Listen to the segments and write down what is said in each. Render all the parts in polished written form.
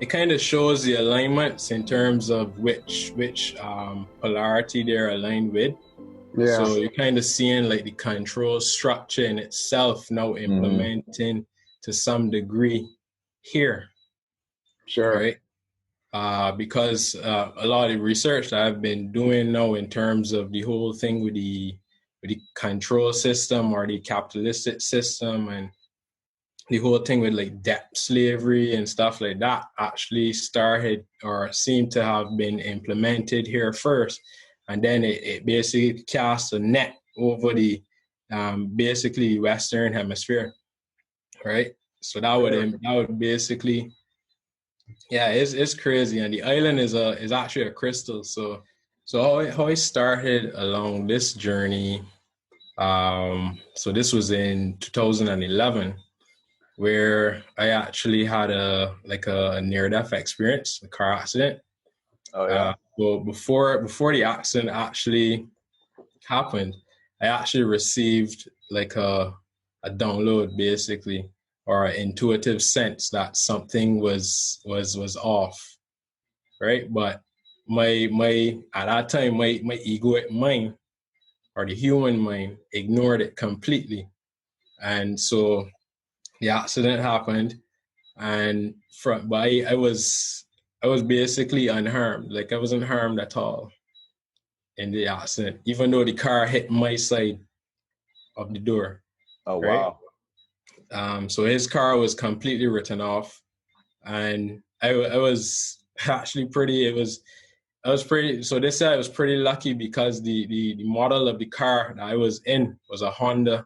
it kind of shows the alignments in terms of which polarity they're aligned with. Yeah. So you're kind of seeing like the control structure in itself now implementing to some degree here. Sure. Right. Because a lot of the research that I've been doing now in terms of the whole thing with the control system or the capitalistic system and the whole thing with like debt slavery and stuff like that actually started or seemed to have been implemented here first. And then it basically cast a net over the basically Western hemisphere, right? So that would basically, yeah, it's crazy. And the island is actually a crystal. So how I started along this journey. So this was in 2011, where I actually had a near-death experience, a car accident. Oh yeah. Well, before the accident actually happened, I actually received like a download, basically, or an intuitive sense that something was off, right? But my at that time my egoic mind or the human mind ignored it completely, and so the accident happened, and but I was basically unharmed. Like I wasn't harmed at all in the accident, even though the car hit my side of the door. Oh right? wow. So his car was completely written off, and I was actually pretty. I was pretty. So they said I was pretty lucky because the model of the car that I was in was a Honda.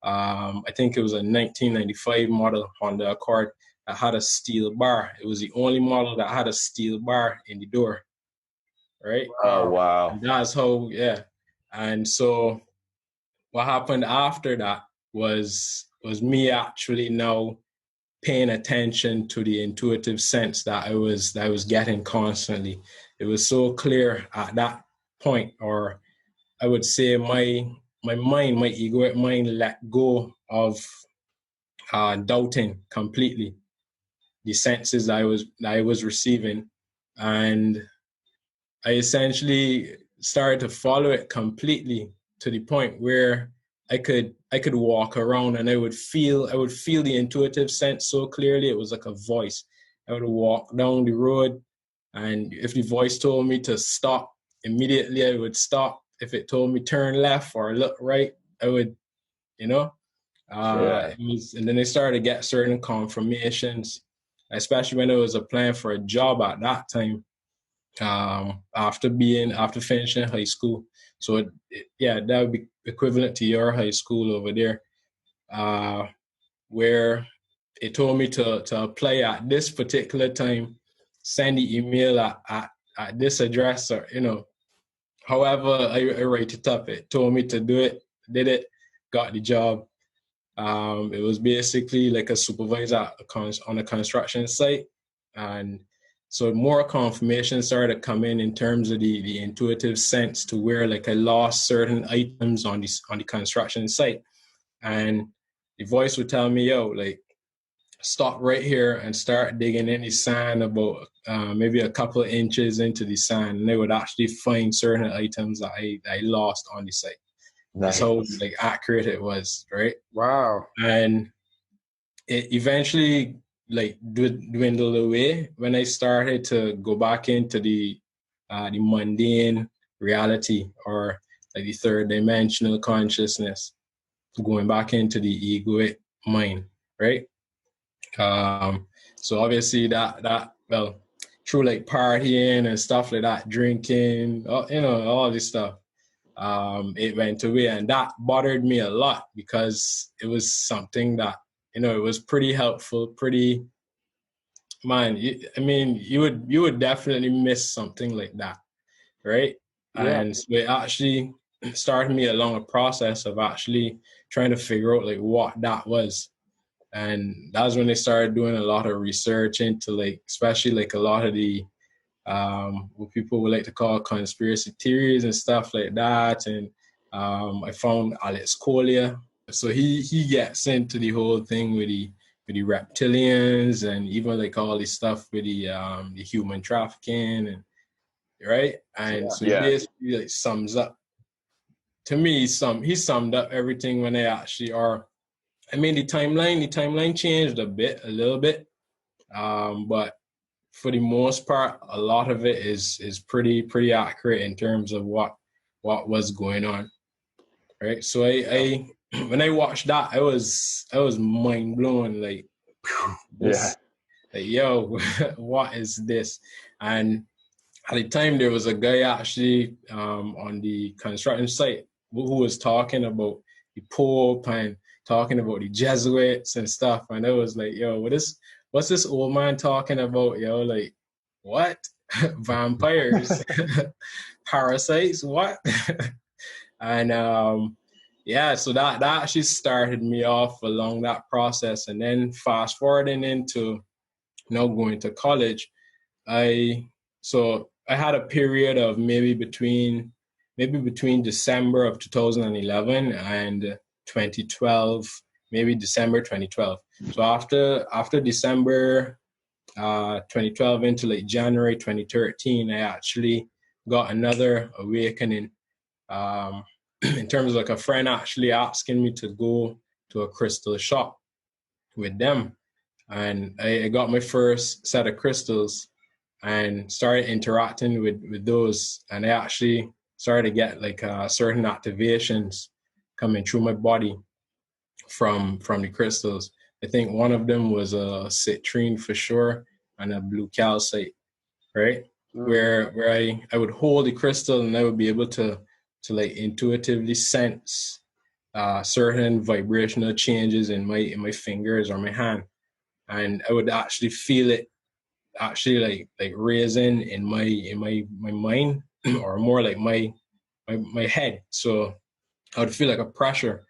I think it was a 1995 model Honda Accord that had a steel bar. It was the only model that had a steel bar in the door, right? Oh wow. And that's how, yeah. And so what happened after that was me actually now paying attention to the intuitive sense that I was getting constantly. It was so clear at that point, or I would say my egoic mind let go of doubting completely the senses I was receiving, and I essentially started to follow it completely to the point where I could walk around and I would feel the intuitive sense so clearly. It was like a voice. I would walk down the road, and if the voice told me to stop, immediately I would stop. If it told me turn left or look right, I would, Yeah. and then I started to get certain confirmations, especially when I was applying for a job at that time, after finishing high school. So that would be equivalent to your high school over there, where it told me to apply at this particular time, send the email at this address, or however I write it up. It told me to do it, did it, got the job. It was basically like a supervisor on a construction site, and so more confirmation started to come in terms of the intuitive sense, to where like I lost certain items on the construction site, and the voice would tell me, yo, like, stop right here and start digging in the sand about maybe a couple of inches into the sand, and they would actually find certain items that I lost on the site. Nice. That's how like accurate it was, right? Wow. And it eventually like dwindled away when I started to go back into the mundane reality, or like the third dimensional consciousness, going back into the egoic mind, right? So obviously that through like partying and stuff like that, drinking, all this stuff, it went away, and that bothered me a lot because it was something that, it was pretty helpful, pretty, man, you would definitely miss something like that, right? Yeah. And so it actually started me along a process of actually trying to figure out like what that was. And that was when they started doing a lot of research into like, especially like a lot of the what people would like to call conspiracy theories and stuff like that. And I found Alex Collier. So he gets into the whole thing with the the reptilians, and even like all this stuff with the human trafficking, and right. And so he basically like sums up, to me, he summed up everything when they actually are. I mean, the timeline changed a little bit, but for the most part, a lot of it is pretty accurate in terms of what was going on, right? So I when I watched that, I was mind blown, like, this, like, yo, what is this? And at the time, there was a guy actually on the construction site who was talking about the Pope and talking about the Jesuits and stuff. And I was like, yo, what's this old man talking about, yo? Like, what? Vampires? Parasites? What? And so that actually started me off along that process. And then fast forwarding into now going to college, I had a period of maybe between December of 2011 and 2012, maybe December 2012. So after December 2012 into like January 2013, I actually got another awakening, in terms of like a friend actually asking me to go to a crystal shop with them. And I got my first set of crystals and started interacting with those. And I actually started to get like certain activations coming through my body from the crystals. I think one of them was a citrine for sure and a blue calcite, right? Where I would hold the crystal and I would be able to like intuitively sense certain vibrational changes in my fingers or my hand. And I would actually feel it actually like raising in my mind, or more like my head. So I would feel like a pressure.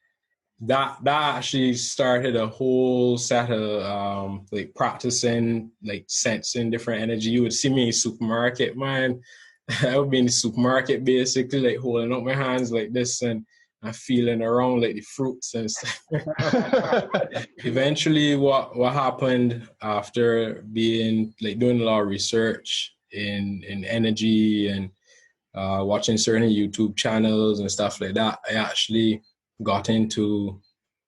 That actually started a whole set of like practicing, like sensing different energy. You would see me in the supermarket, man. I would be in the supermarket basically like holding up my hands like this and feeling around like the fruits and stuff. Eventually what happened after being like doing a lot of research in energy and watching certain YouTube channels and stuff like that, I actually got into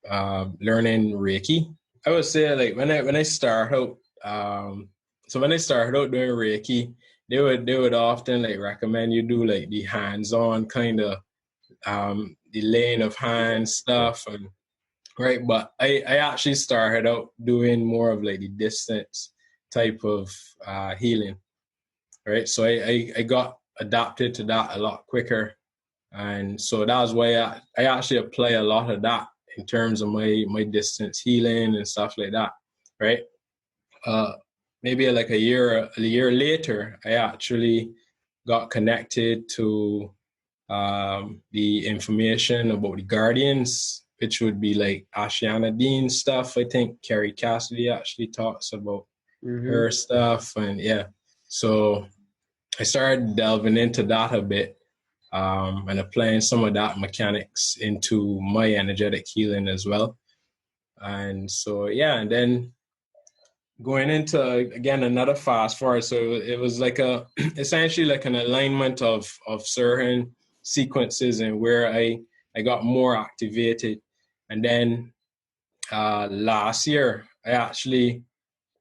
learning Reiki. I would say like when I start out, so when I started out doing Reiki, they would often like recommend you do like the hands-on kind of the laying of hands stuff, and right. But I actually started out doing more of like the distance type of healing, right? So I got adapted to that a lot quicker. And so that's why I actually apply a lot of that in terms of my distance healing and stuff like that, right? Maybe like a year later, I actually got connected to the information about the guardians, which would be like Ashiana Dean stuff. I think Carrie Cassidy actually talks about her stuff. And yeah, so I started delving into that a bit, and applying some of that mechanics into my energetic healing as well. And so, yeah, and then going into, again, another fast forward. So it was like essentially like an alignment of certain sequences and where I got more activated. And then last year, I actually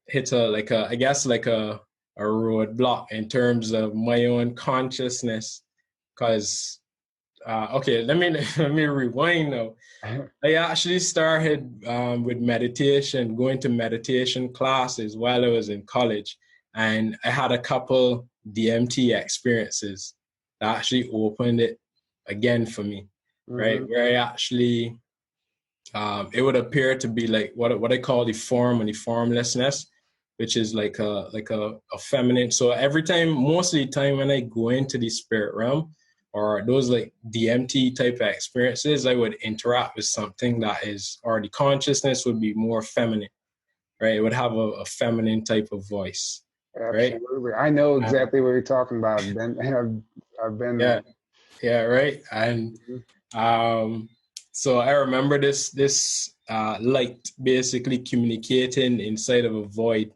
hit a roadblock in terms of my own consciousness. Because, okay, let me rewind now. I actually started with meditation, going to meditation classes while I was in college. And I had a couple DMT experiences that actually opened it again for me, right? Where I actually, it would appear to be like what I call the form and the formlessness, which is like a feminine. So most of the time when I go into the spirit realm, or those like DMT type of experiences, I would interact with something that is, or the consciousness would be more feminine, right? It would have a feminine type of voice, right? Absolutely. I know exactly what you're talking about. I've been there. Yeah, right. And so I remember this light basically communicating inside of a void.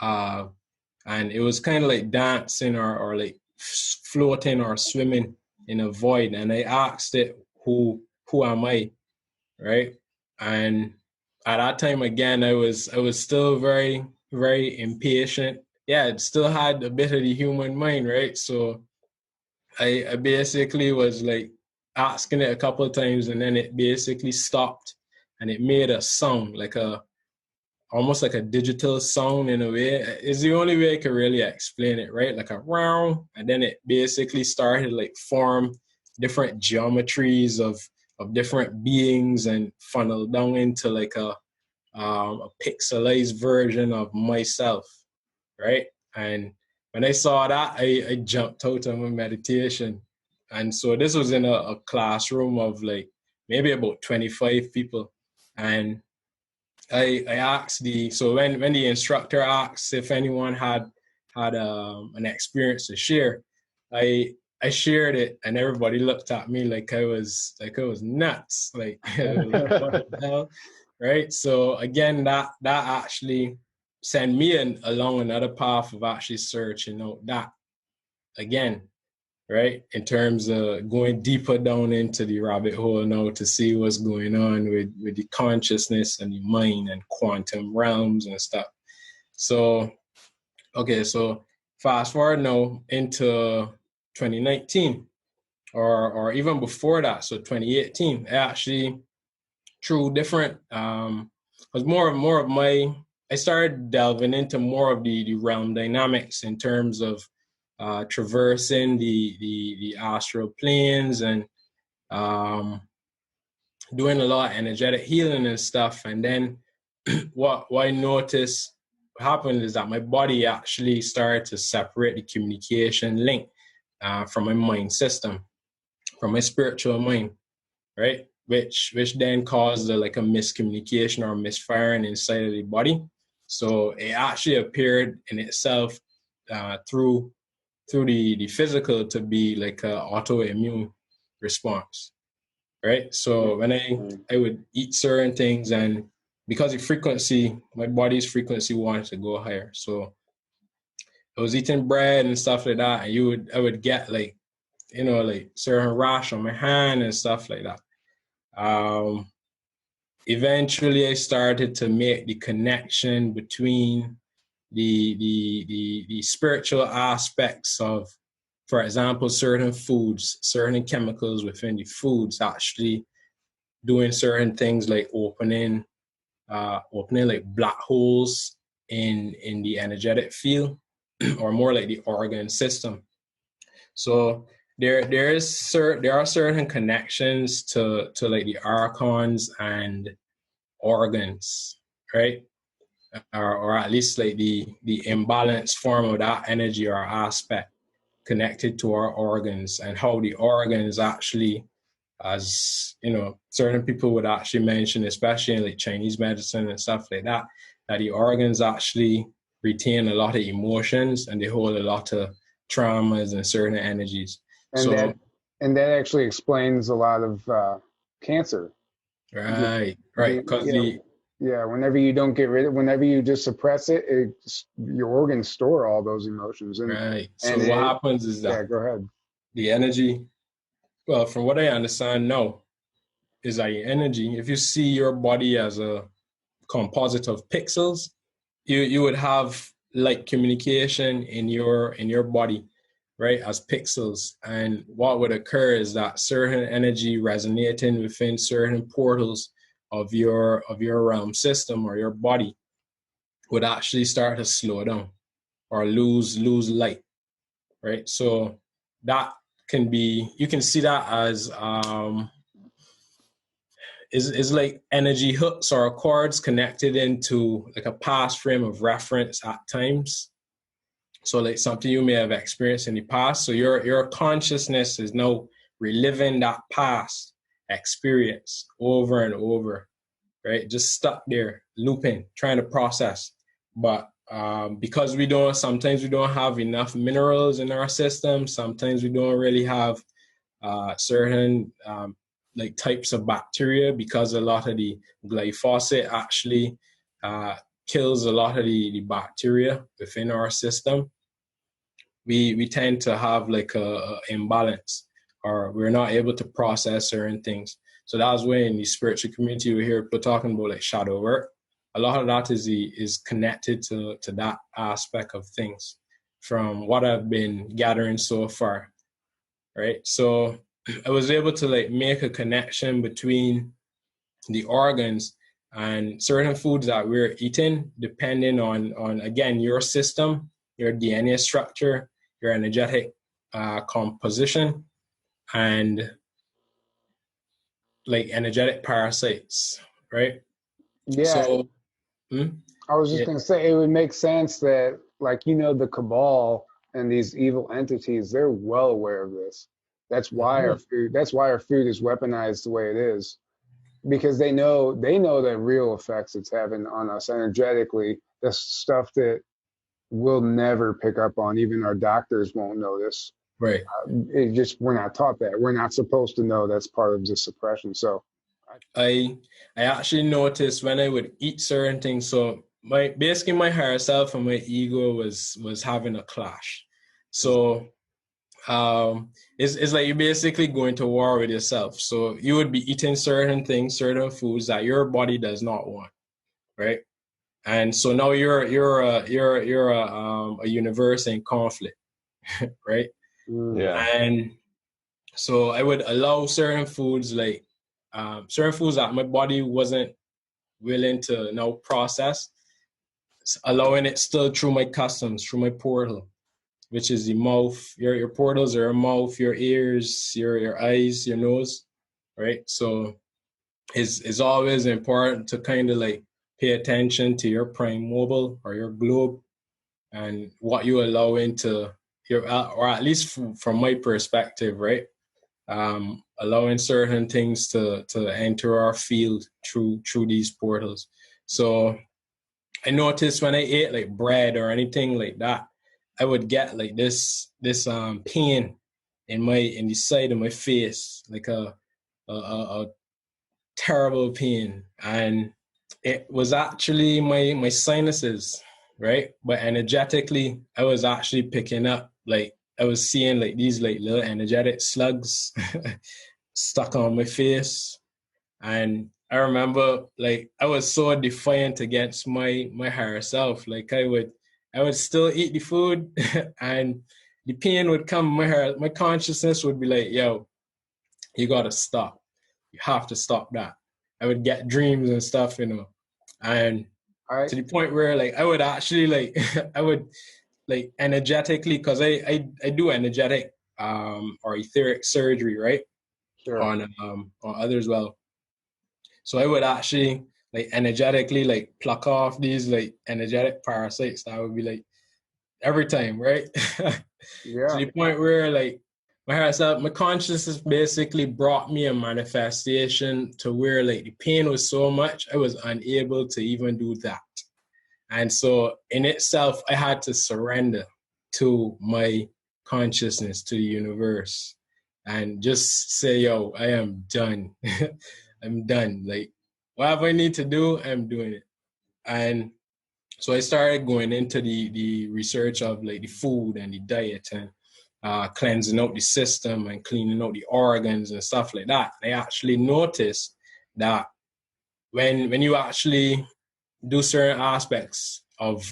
And it was kind of like dancing or like floating or swimming in a void. And I asked it, who am I? Right. And at that time, again, I was still very, very impatient. Yeah, it still had a bit of the human mind, right? So I basically was like asking it a couple of times, and then it basically stopped, and it made a sound, like almost like a digital sound in a way. It's the only way I can really explain it, right? Like a round, and then it basically started like form different geometries of different beings and funnel down into like a pixelized version of myself, right? And when I saw that, I jumped out of my meditation. And so this was in a classroom of like maybe about 25 people. And I asked when the instructor asked if anyone had an experience to share, I shared it, and everybody looked at me like I was nuts, like, like what the hell, right? So again, that actually sent me along another path of actually searching out that again, right? In terms of going deeper down into the rabbit hole now to see what's going on with the consciousness and the mind and quantum realms and stuff. So, okay, so fast forward now into 2019 or even before that, so 2018, I actually, through different, was more of I started delving into more of the realm dynamics in terms of traversing the astral planes and doing a lot of energetic healing and stuff. And then what I noticed happened is that my body actually started to separate the communication link from my mind system, from my spiritual mind, right? Which then caused a miscommunication or misfiring inside of the body. So it actually appeared in itself through the physical to be like an autoimmune response, right? So when I would eat certain things, and because the frequency, my body's frequency wanted to go higher. So I was eating bread and stuff like that, and I would get like certain rash on my hand and stuff like that. Eventually I started to make the connection between the spiritual aspects of, for example, certain foods, certain chemicals within the foods actually doing certain things like opening like black holes in the energetic field, or more like the organ system. So there are certain connections to like the archons and organs, right? Or at least like the imbalanced form of that energy or aspect connected to our organs, and how the organs actually, as certain people would actually mention, especially in like Chinese medicine and stuff like that, that the organs actually retain a lot of emotions and they hold a lot of traumas and certain energies. And that actually explains a lot of cancer. Right. Because whenever you don't get rid of, whenever you just suppress it, your organs store all those emotions. Right. So what happens is that, yeah, go ahead. The energy, well, from what I understand now, is that your energy, if you see your body as a composite of pixels, you would have light communication in your body, right, as pixels. And what would occur is that certain energy resonating within certain portals of your realm system or your body would actually start to slow down or lose light, right? So that can be, you can see that as is like energy hooks or cords connected into like a past frame of reference at times. So like something you may have experienced in the past. So your consciousness is now reliving that past experience over and over, right? Just stuck there, looping, trying to process. But because sometimes we don't have enough minerals in our system, sometimes we don't really have certain like types of bacteria, because a lot of the glyphosate actually kills a lot of the bacteria within our system. We tend to have like a imbalance, or we're not able to process certain things. So that's when in the spiritual community we hear people talking about like shadow work. A lot of that is connected to that aspect of things from what I've been gathering so far, right? So I was able to like make a connection between the organs and certain foods that we're eating, depending on again, your system, your DNA structure, your energetic composition, and like energetic parasites, right? Yeah, So, I was just yeah. gonna say it would make sense that, like, the cabal and these evil entities, they're well aware of this. That's why our food is weaponized the way it is, because they know the real effects it's having on us energetically. The stuff that we'll never pick up on, even our doctors won't notice. Right. We're not taught that. We're not supposed to know that's part of the suppression. So I actually noticed when I would eat certain things. So basically my higher self and my ego was having a clash. So it's like you're basically going to war with yourself. So you would be eating certain things, certain foods that your body does not want, right? And so now you're a universe in conflict, right? Yeah. And so I would allow certain foods that my body wasn't willing to now process, allowing it still through my customs, through my portal, which is the mouth. Your portals are your mouth, your ears, your eyes, your nose, right? So it's always important to kind of like pay attention to your prime mobile or your globe and what you allow into your, or at least from my perspective, right? Allowing certain things to enter our field through these portals. So I noticed when I ate like bread or anything like that, I would get like this pain in the side of my face, like a terrible pain, and it was actually my sinuses, right? But energetically, I was actually picking up, like I was seeing like these like little energetic slugs stuck on my face. And I remember like I was so defiant against my higher self. Like I would still eat the food and the pain would come. My consciousness would be like, yo, you gotta stop. You have to stop that. I would get dreams and stuff, and to the point where like I would actually like I would like energetically, because I do energetic or etheric surgery, right? sure. On others. Well, so I would actually like energetically like pluck off these like energetic parasites that would be like every time, right? Yeah. To the point where like my consciousness basically brought me a manifestation to where like the pain was so much I was unable to even do that. And so in itself, I had to surrender to my consciousness, to the universe, and just say, yo, I am done. I'm done. Like, whatever I need to do, I'm doing it. And so I started going into the research of like the food and the diet and cleansing out the system and cleaning out the organs and stuff like that. I actually noticed that when you actually do certain aspects of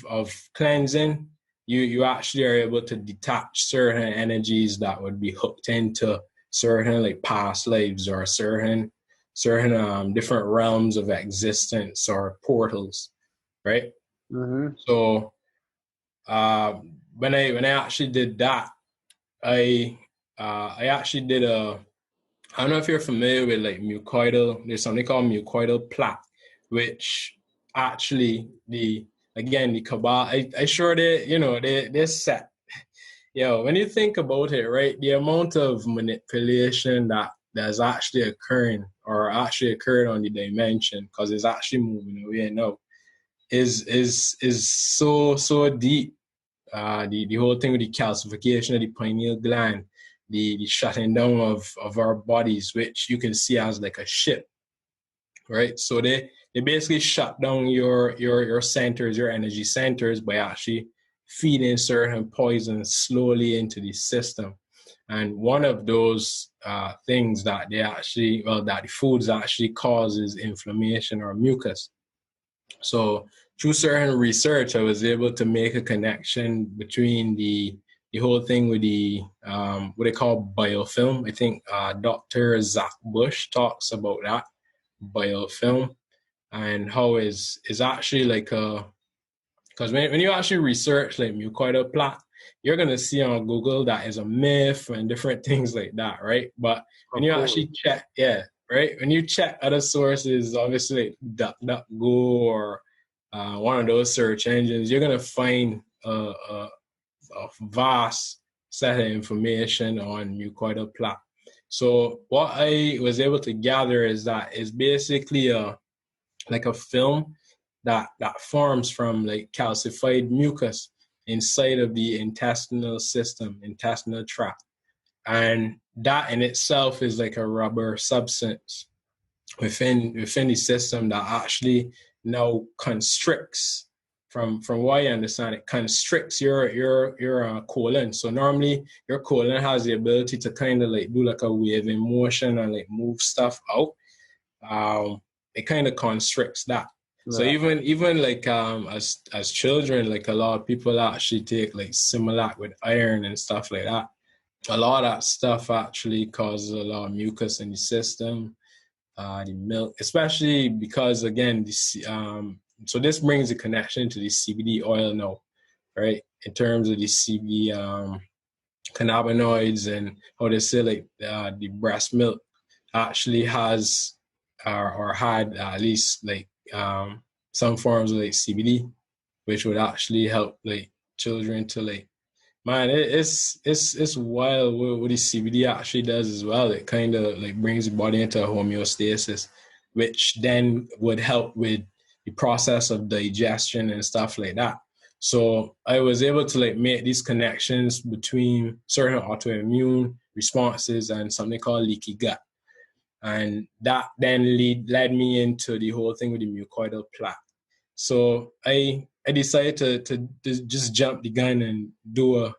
cleansing, you actually are able to detach certain energies that would be hooked into certain like past lives or certain different realms of existence or portals, right? Mm-hmm. So when I actually did that, I actually did I don't know if you're familiar with like mucoidal. There's something called mucoidal plaque, which actually the cabal. I sure they're set. When you think about it, right, the amount of manipulation that's actually occurring or actually occurred on the dimension, because it's actually moving away now, is so deep. The whole thing with the calcification of the pineal gland, the shutting down of our bodies, which you can see as like a ship, right? So they basically shut down your centers, your energy centers, by actually feeding certain poisons slowly into the system. And one of those things that that the foods actually causes inflammation or mucus. So through certain research, I was able to make a connection between the whole thing with the what they call biofilm. I think Dr. Zach Bush talks about that biofilm, and how is actually like a, because when you actually research like mucoidal plaque, you're gonna see on Google that is a myth and different things like that, right? But when you actually check, right, when you check other sources, obviously like DuckDuckGo or one of those search engines, you're gonna find a vast set of information on mucoidal plaque. So what I was able to gather is that it's basically like a film that forms from like calcified mucus inside of the intestinal system, intestinal tract. And that in itself is like a rubber substance within the system that actually now constricts, from what I understand, it constricts your colon. So normally your colon has the ability to kind of like do like a waving motion and like move stuff out. It kind of constricts that. Yeah. So even like as children, like a lot of people actually take like Similac with iron and stuff like that. A lot of that stuff actually causes a lot of mucus in the system. The milk, especially because again, so this brings a connection to the CBD oil now, right? In terms of the CBD cannabinoids and how they say like the breast milk actually has or had at least like some forms of like CBD, which would actually help like children to like, man, it's wild what the CBD actually does as well. It kind of like brings the body into a homeostasis, which then would help with the process of digestion and stuff like that. So I was able to like make these connections between certain autoimmune responses and something called leaky gut. And that then led me into the whole thing with the mucoidal plaque. So I decided to just jump the gun and do a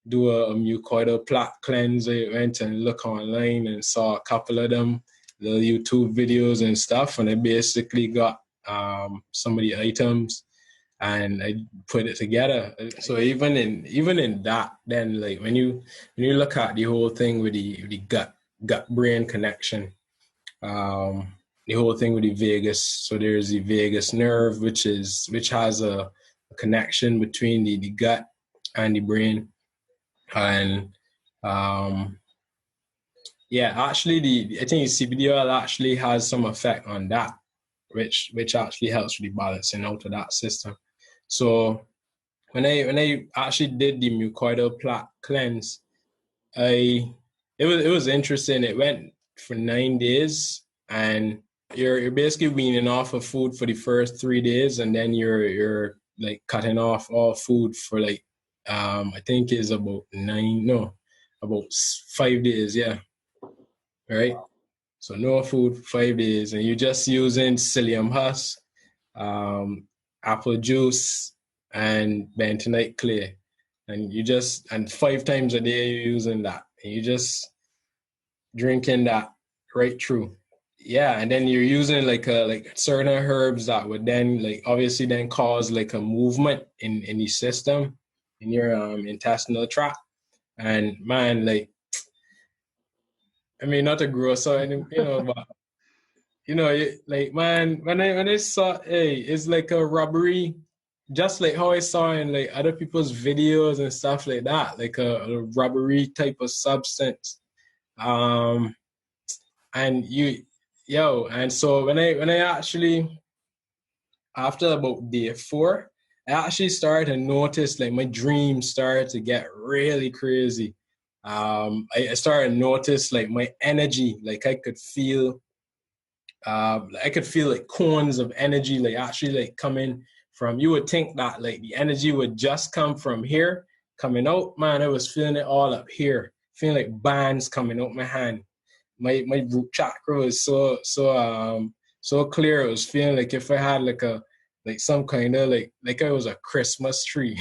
mucoidal plaque cleanse. I went and looked online and saw a couple of them, the YouTube videos and stuff, and I basically got some of the items and I put it together. So even in that, then like when you look at the whole thing with the gut brain connection, the whole thing with the vagus. So there's the vagus nerve, which has a connection between the gut and the brain. And actually I think CBD oil actually has some effect on that, which actually helps with the balancing out of that system. So when I actually did the mucoidal plaque cleanse, it was interesting. It went for 9 days, and you're basically weaning off of food for the first 3 days, and then you're like cutting off all food for like I think is about 5 days, yeah. Right? Wow. So no food, 5 days, and you're just using psyllium husk, apple juice, and bentonite clay. And 5 times a day you're using that. And you just drinking that right through. Yeah, and then you're using like certain herbs that would then like obviously then cause like a movement in the system, in your intestinal tract. And man, like, I mean, not to gross out, but like, man, when I saw, it's like a robbery, just like how I saw in like other people's videos and stuff like that, like a robbery type of substance. And so when I actually, after about day 4, I actually started to notice like my dreams started to get really crazy. I started to notice like my energy, like I could feel like cones of energy, like actually like coming from, you would think that like the energy would just come from here, coming out, man, I was feeling it all up here feeling like bands coming out my hand. My root chakra was so clear. It was feeling like if I had like some kind of like I was a Christmas tree,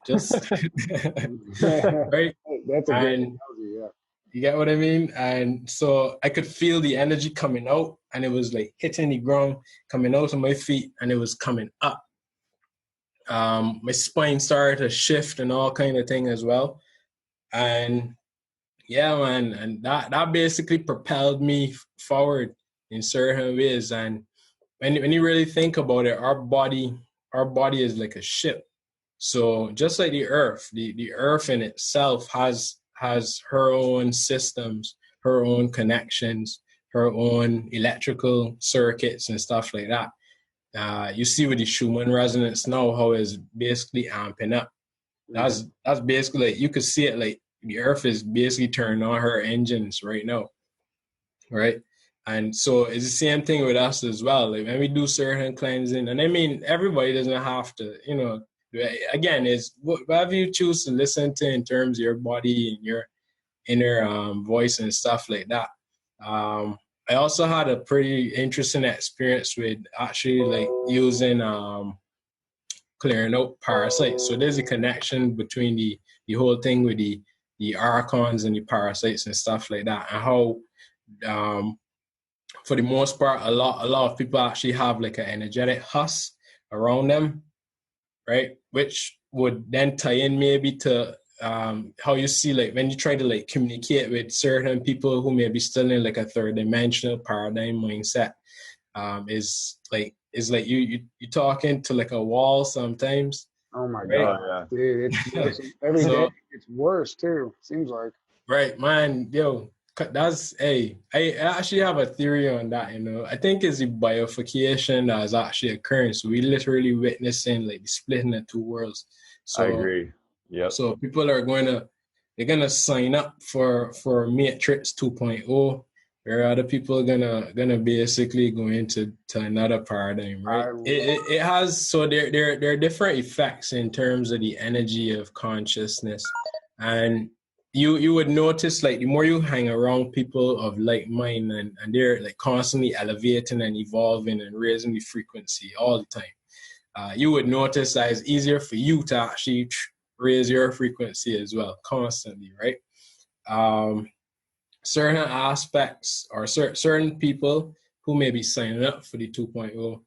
just right. That's a great analogy, yeah. You get what I mean? And so I could feel the energy coming out, and it was like hitting the ground, coming out of my feet, and it was coming up. My spine started to shift and all kind of thing as well. And yeah, man, and that basically propelled me forward in certain ways. And when you really think about it, our body is like a ship. So just like the earth, the earth in itself has her own systems, her own connections, her own electrical circuits and stuff like that. You see with the Schumann resonance now how it's basically amping up. That's basically, like, you could see it like the earth is basically turning on her engines right now, right? And so it's the same thing with us as well. Like when we do certain cleansing, and I mean, everybody doesn't have to, again, it's whatever you choose to listen to in terms of your body and your inner voice and stuff like that. I also had a pretty interesting experience with actually like using clearing out parasites. So there's a connection between the whole thing with the archons and the parasites and stuff like that, and how for the most part a lot of people actually have like an energetic husk around them, right? Which would then tie in maybe to how you see like when you try to like communicate with certain people who may be still in like a third dimensional paradigm mindset, is like you talking to like a wall sometimes. Oh my right? God, yeah. dude, it's worse. Every day it's worse too, seems like. Right, man, yo, that's I actually have a theory on that. I think it's the bifurcation that is actually occurring. So we literally witnessing like the splitting of two worlds. So I agree. Yep. So people are they're gonna sign up for Matrix 2.0, where other people are gonna basically go into another paradigm, right? It has, so there are different effects in terms of the energy of consciousness, and you would notice like the more you hang around people of like mind, and they're like constantly elevating and evolving and raising the frequency all the time, you would notice that it's easier for you to actually raise your frequency as well constantly, right? Certain aspects or certain people who may be signing up for the 2.0,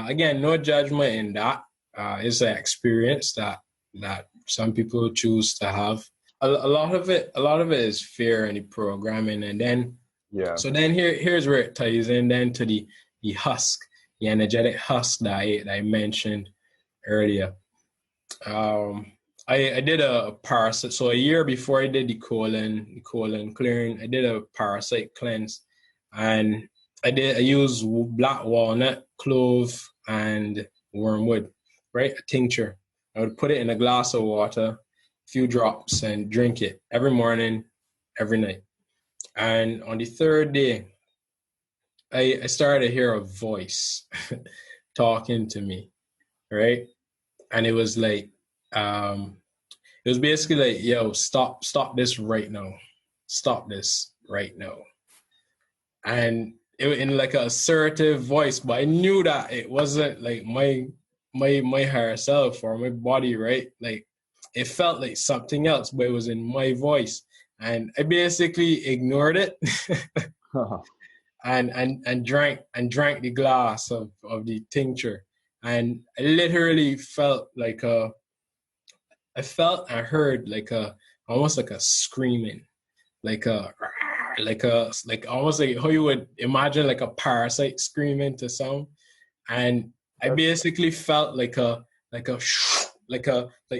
again, no judgment in that. It's an experience that some people choose to have. A lot of it is fear and the programming, and then so then here's where it ties in then to the husk, the energetic husk that I mentioned earlier. I did a parasite. So a year before I did the colon clearing, I did a parasite cleanse, and I used black walnut, clove, and wormwood, right? A tincture. I would put it in a glass of water, a few drops, and drink it every morning, every night. And on the third day, I started to hear a voice talking to me, right? And it was like, it was basically like, yo, stop this right now. Stop this right now. And it was in like an assertive voice, but I knew that it wasn't like my higher self or my body, right? Like it felt like something else, but it was in my voice. And I basically ignored it and drank the glass of the tincture. And I literally felt like I felt and heard like almost like a screaming, like almost like how you would imagine like a parasite screaming to sound. And I basically felt like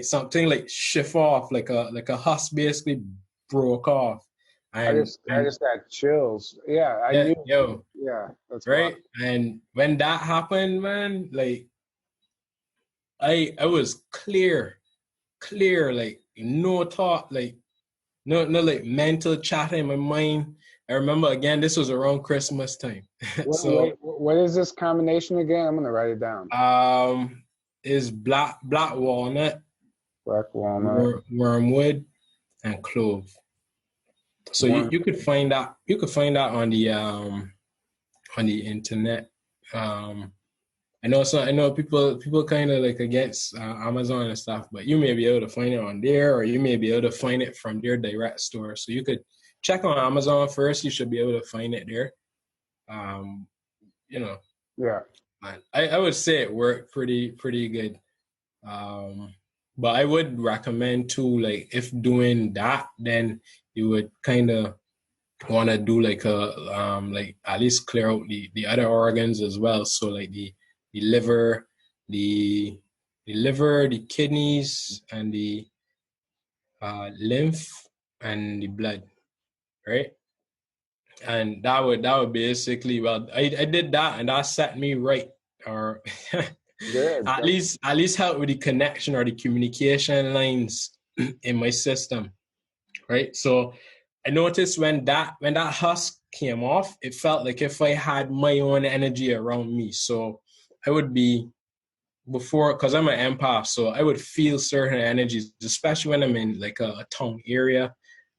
something like shift off, like a husk basically broke off. And I just got chills. Yeah, I knew. Yo, yeah, that's right. Wild. And when that happened, man, like I was clear, like no thought, like no like mental chatter in my mind. I remember, again, this was around Christmas time. So what is this combination again? I'm gonna write it down. Is black walnut, Black walnut, wormwood, and clove. So you could find that on the internet. I know people kind of like against Amazon and stuff, but you may be able to find it on there, or you may be able to find it from their direct store. So you could check on Amazon first. You should be able to find it there. Yeah. I would say it worked pretty good. But I would recommend too, like if doing that, then you would kind of want to do like like at least clear out the other organs as well. So like the liver, the kidneys, and the lymph and the blood, right? And that would basically, well, I did that, and that set me right, or Good. at least help with the connection or the communication lines in my system, right? So I noticed when that husk came off, it felt like if I had my own energy around me. So I would be because I'm an empath, so I would feel certain energies, especially when I'm in like a town area,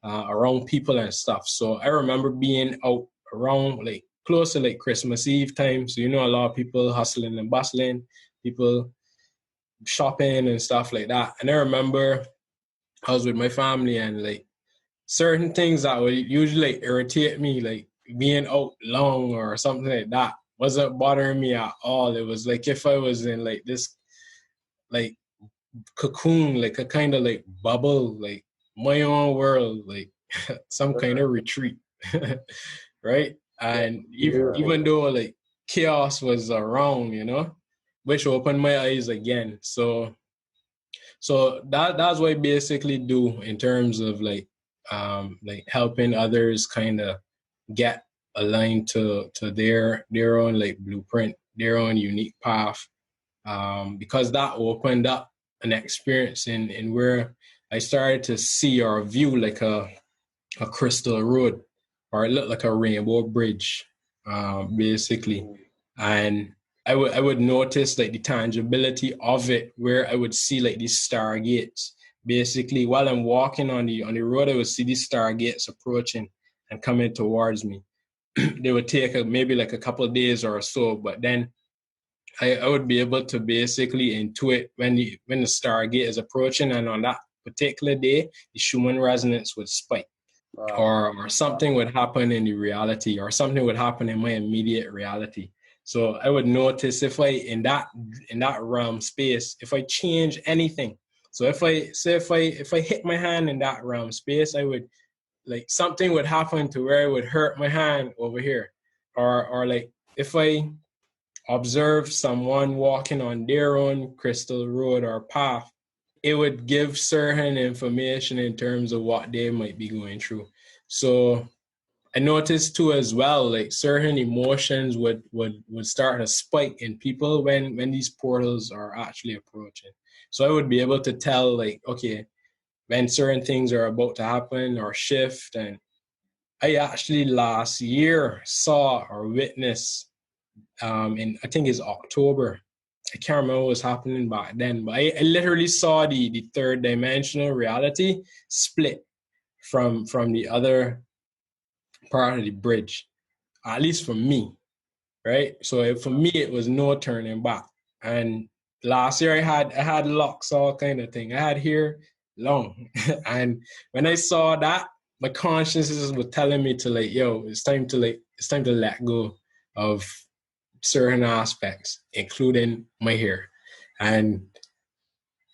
around people and stuff. So I remember being out around like close to like Christmas Eve time. So a lot of people hustling and bustling, people shopping and stuff like that. And I remember I was with my family, and like certain things that would usually like, irritate me, like being out long or something like that, wasn't bothering me at all. It was like if I was in like this like cocoon, like a kind of like bubble, like my own world, like some kind of retreat, right? And even though like chaos was around, which opened my eyes again. So that's what I basically do in terms of like helping others kind of get aligned to their own like blueprint, their own unique path, because that opened up an experience in where I started to see or view like a crystal road, or it looked like a rainbow bridge, basically. And I would notice like the tangibility of it, where I would see like these stargates. Basically, while I'm walking on the road, I would see these stargates approaching and coming towards me. They would take maybe like a couple of days or so, but then I would be able to basically intuit when the stargate is approaching, and on that particular day, the Schumann resonance would spike. Wow. Or something would happen in the reality, or something would happen in my immediate reality. So I would notice if I in that realm space, if I change anything. So if I hit my hand in that realm space, I would like something would happen to where it would hurt my hand over here. Or like if I observe someone walking on their own crystal road or path, it would give certain information in terms of what they might be going through. So I noticed too as well, like certain emotions would start to spike in people when these portals are actually approaching. So I would be able to tell like, okay, when certain things are about to happen or shift. And I actually last year saw or witnessed in, I think it's October. I can't remember what was happening back then, but I literally saw the third dimensional reality split from the other part of the bridge, at least for me, right? So for me, it was no turning back. And last year I had locks, all kind of thing. I had hair long. And when I saw that, my consciousness was telling me to like, yo, it's time to let go of certain aspects, including my hair. And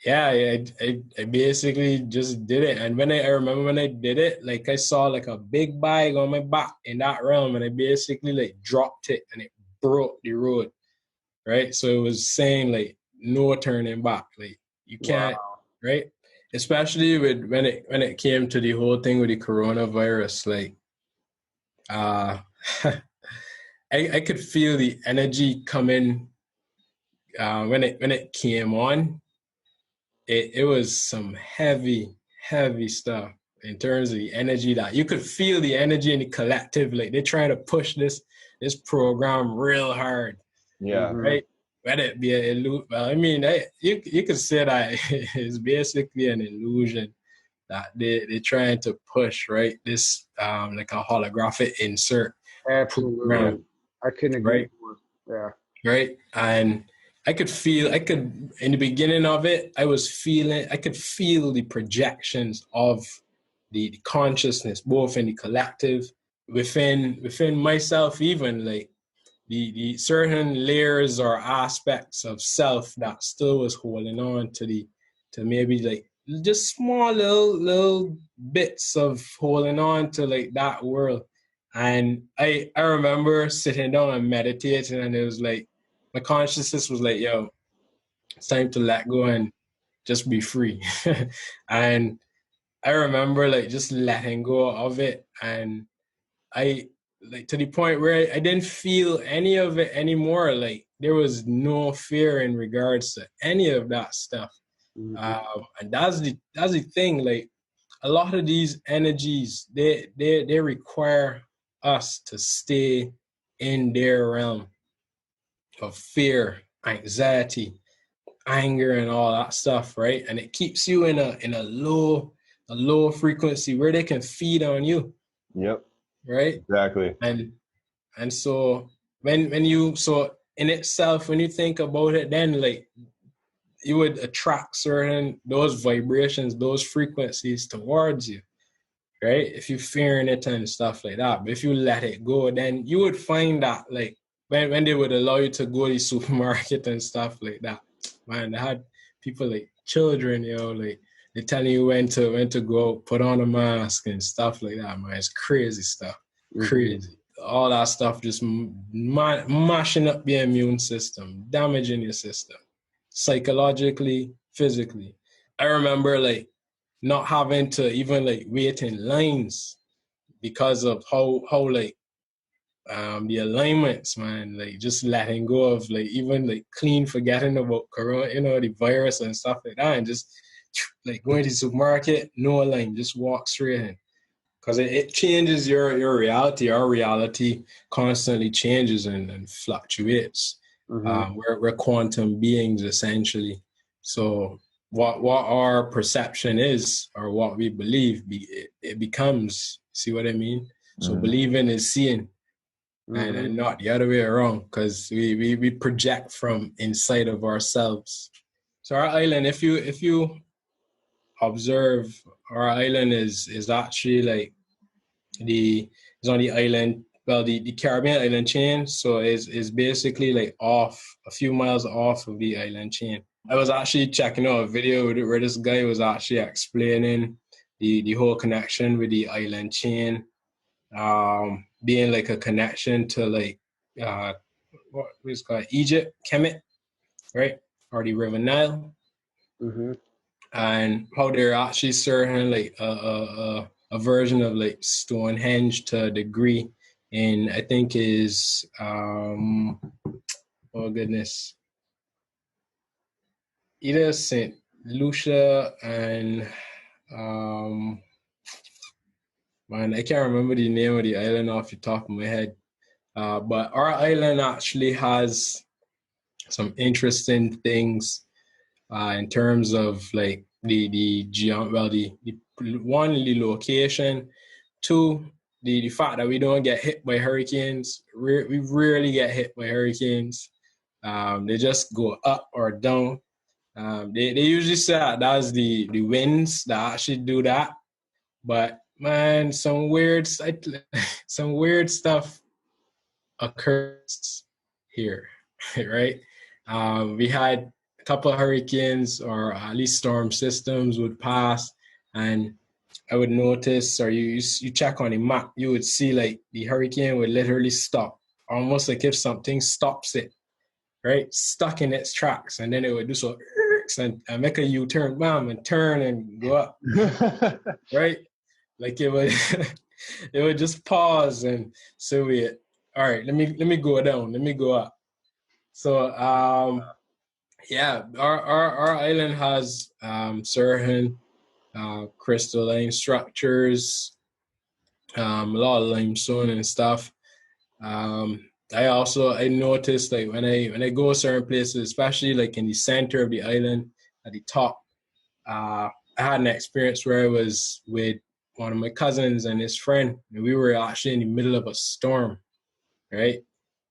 yeah, I basically just did it. And I remember when I did it, like I saw like a big bag on my back in that realm, and I basically like dropped it and it broke the road, right? So it was saying like no turning back, like you can't, right? Especially with when it came to the whole thing with the coronavirus, like I could feel the energy coming when it came on. It was some heavy stuff in terms of the energy, that you could feel the energy in the collective. Like they're trying to push this program real hard. Yeah. Right. Whether it be an illusion, well, I mean, you could say that it's basically an illusion, that they're trying to push, right? This like a holographic insert Absolutely. program, I couldn't agree right? more. Yeah. Right. And I could in the beginning of it, I could feel the projections of the consciousness, both in the collective, within myself, even like the certain layers or aspects of self that still was holding on to maybe like just small little bits of holding on to like that world. And I remember sitting down and meditating, and it was like my consciousness was like, yo, it's time to let go and just be free. And I remember like just letting go of it, and I like to the point where I didn't feel any of it anymore. Like there was no fear in regards to any of that stuff. And that's the thing. Like a lot of these energies, they require us to stay in their realm of fear, anxiety, anger, and all that stuff, right? And it keeps you in a low frequency where they can feed on you. Yep. Right. Exactly. And so so in itself, when you think about it, then like you would attract certain those vibrations, those frequencies towards you, right? If you're fearing it and stuff like that. But if you let it go, then you would find that like when they would allow you to go to the supermarket and stuff like that, man, they had people like children, like they're telling you when to go put on a mask and stuff like that, man. It's crazy stuff. Crazy. All that stuff just mashing up your immune system, damaging your system, psychologically, physically. I remember like not having to even like wait in lines because of how like the alignments, man, like just letting go of like even like clean forgetting about corona, the virus and stuff like that, and just like going to the supermarket, no line, just walk straight in. Because it changes your reality. Our reality constantly changes and fluctuates. We're quantum beings, essentially. So what our perception is, or what we believe, it becomes. See what I mean? So believing is seeing, and not the other way around. Because we project from inside of ourselves. So our island, if you observe, our island is actually like is on the island, well, the Caribbean island chain. So is basically like off a few miles off of the island chain. I was actually checking out a video where this guy was actually explaining the whole connection with the island chain, being like a connection to like what is called Egypt, Kemet, right, or the River Nile, and how they're actually certain like a version of like Stonehenge to a degree in, I think is oh goodness, either St. Lucia and man, I can't remember the name of the island off the top of my head. But our island actually has some interesting things in terms of like the one, the location, two, the fact that we don't get hit by hurricanes. We rarely get hit by hurricanes. They just go up or down. They usually say that that's the winds that actually do that. But man, some weird stuff occurs here, right? We had a couple of hurricanes, or at least storm systems would pass, and I would notice, or you check on the map, you would see like the hurricane would literally stop, almost like if something stops it, right? Stuck in its tracks, and then it would do so and make a U-turn, bam, and turn and go up, right? Like it would, it would just pause and say, "Wait, all right, let me go down, let me go up." So yeah, our island has certain crystalline structures, a lot of limestone and stuff. I noticed like when I go certain places, especially like in the center of the island at the top, I had an experience where I was with one of my cousins and his friend, and we were actually in the middle of a storm, right?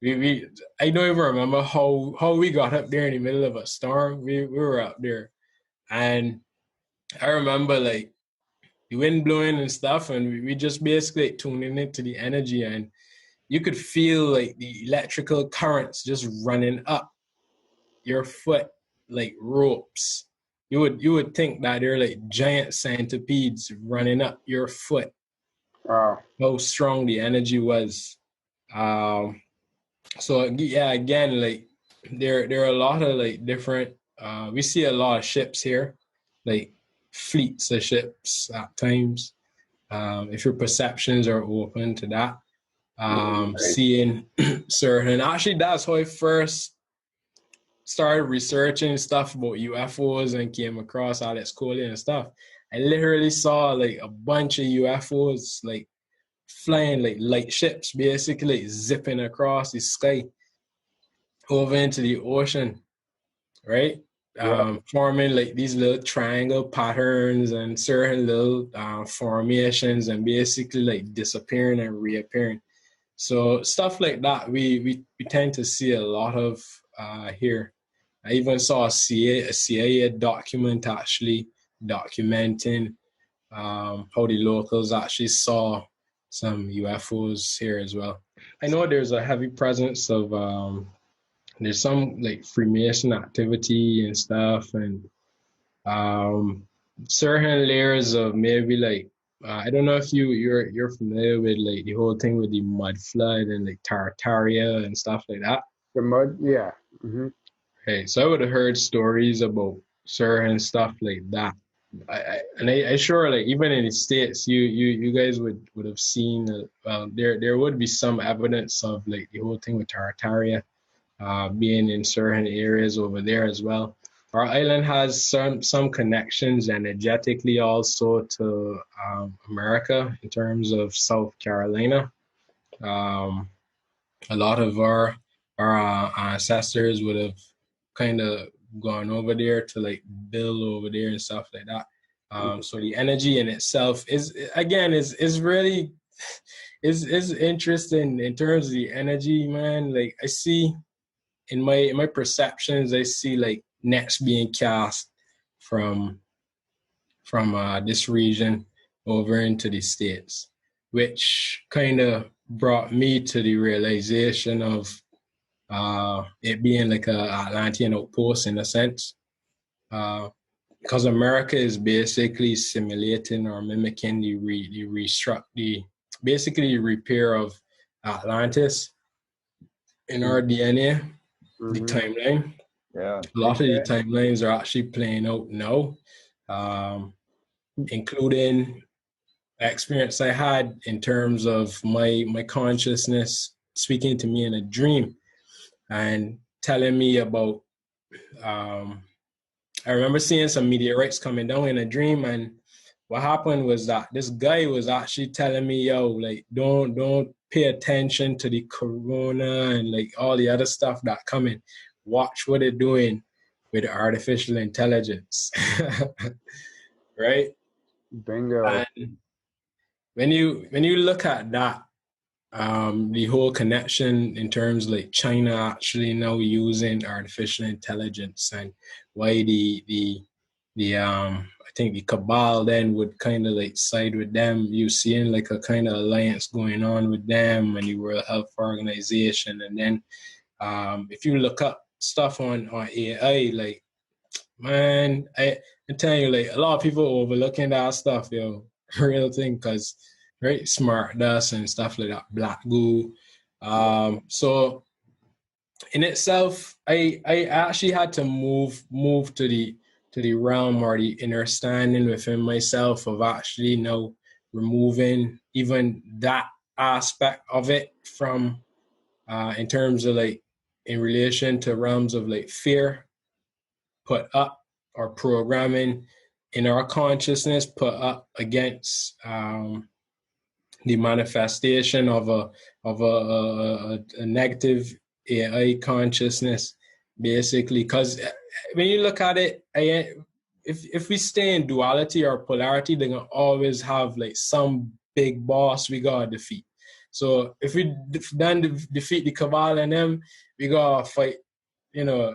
I don't even remember how we got up there in the middle of a storm. We were up there, and I remember like the wind blowing and stuff, and we just basically tuning into the energy, and you could feel like the electrical currents just running up your foot like ropes. You would think that they're like giant centipedes running up your foot. Wow. How strong the energy was. So yeah, again, like there are a lot of like different. We see a lot of ships here, like fleets of ships at times. If your perceptions are open to that, seeing certain. Actually, that's how I first started researching stuff about UFOs and came across Alex Coley and stuff. I literally saw like a bunch of UFOs like flying like light ships, basically like, zipping across the sky over into the ocean, right? Forming like these little triangle patterns and certain little formations, and basically like disappearing and reappearing. So stuff like that we tend to see a lot of here. I even saw a CIA document actually documenting how the locals actually saw some UFOs here as well. I know there's a heavy presence of there's some like Freemason activity and stuff, and certain layers of maybe like I don't know if you're familiar with like the whole thing with the mud flood and like Tartaria and stuff like that. The mud, yeah. Mm-hmm. Hey, so I would have heard stories about certain stuff like that. I sure like even in the States, you guys would have seen there would be some evidence of like the whole thing with Tartaria being in certain areas over there as well. Our island has some connections energetically also to America in terms of South Carolina. A lot of our ancestors would have kind of gone over there to like build over there and stuff like that. So the energy in itself is really is interesting in terms of the energy, man. Like I see in my perceptions, I see like nets being cast from this region over into the States, which kind of brought me to the realization of it being like a Atlantean outpost in a sense, because America is basically simulating or mimicking the basically repair of Atlantis in our DNA, the timeline. Yeah, a lot of the timelines are actually playing out now, including experience I had in terms of my consciousness speaking to me in a dream and telling me about I remember seeing some meteorites coming down in a dream, and what happened was that this guy was actually telling me, yo, like don't pay attention to the corona and like all the other stuff that coming. Watch what they're doing with artificial intelligence. Right? Bingo. And when you look at that, the whole connection in terms of like China actually now using artificial intelligence, and why the I think the cabal then would kind of like side with them. You seeing like a kind of alliance going on with them and the World Health Organization. And then if you look up stuff on AI, like man, I'm telling you, like a lot of people overlooking that stuff, yo, real thing, because right, smart dust and stuff like that, black goo. So in itself, I actually had to move to the realm or the understanding within myself of actually now removing even that aspect of it from in terms of like in relation to realms of like fear put up or programming in our consciousness put up against the manifestation of a negative AI consciousness, basically. Because when you look at it, if we stay in duality or polarity, they're gonna always have like some big boss we gotta defeat. So if we defeat the cabal and them, we gotta fight, you know,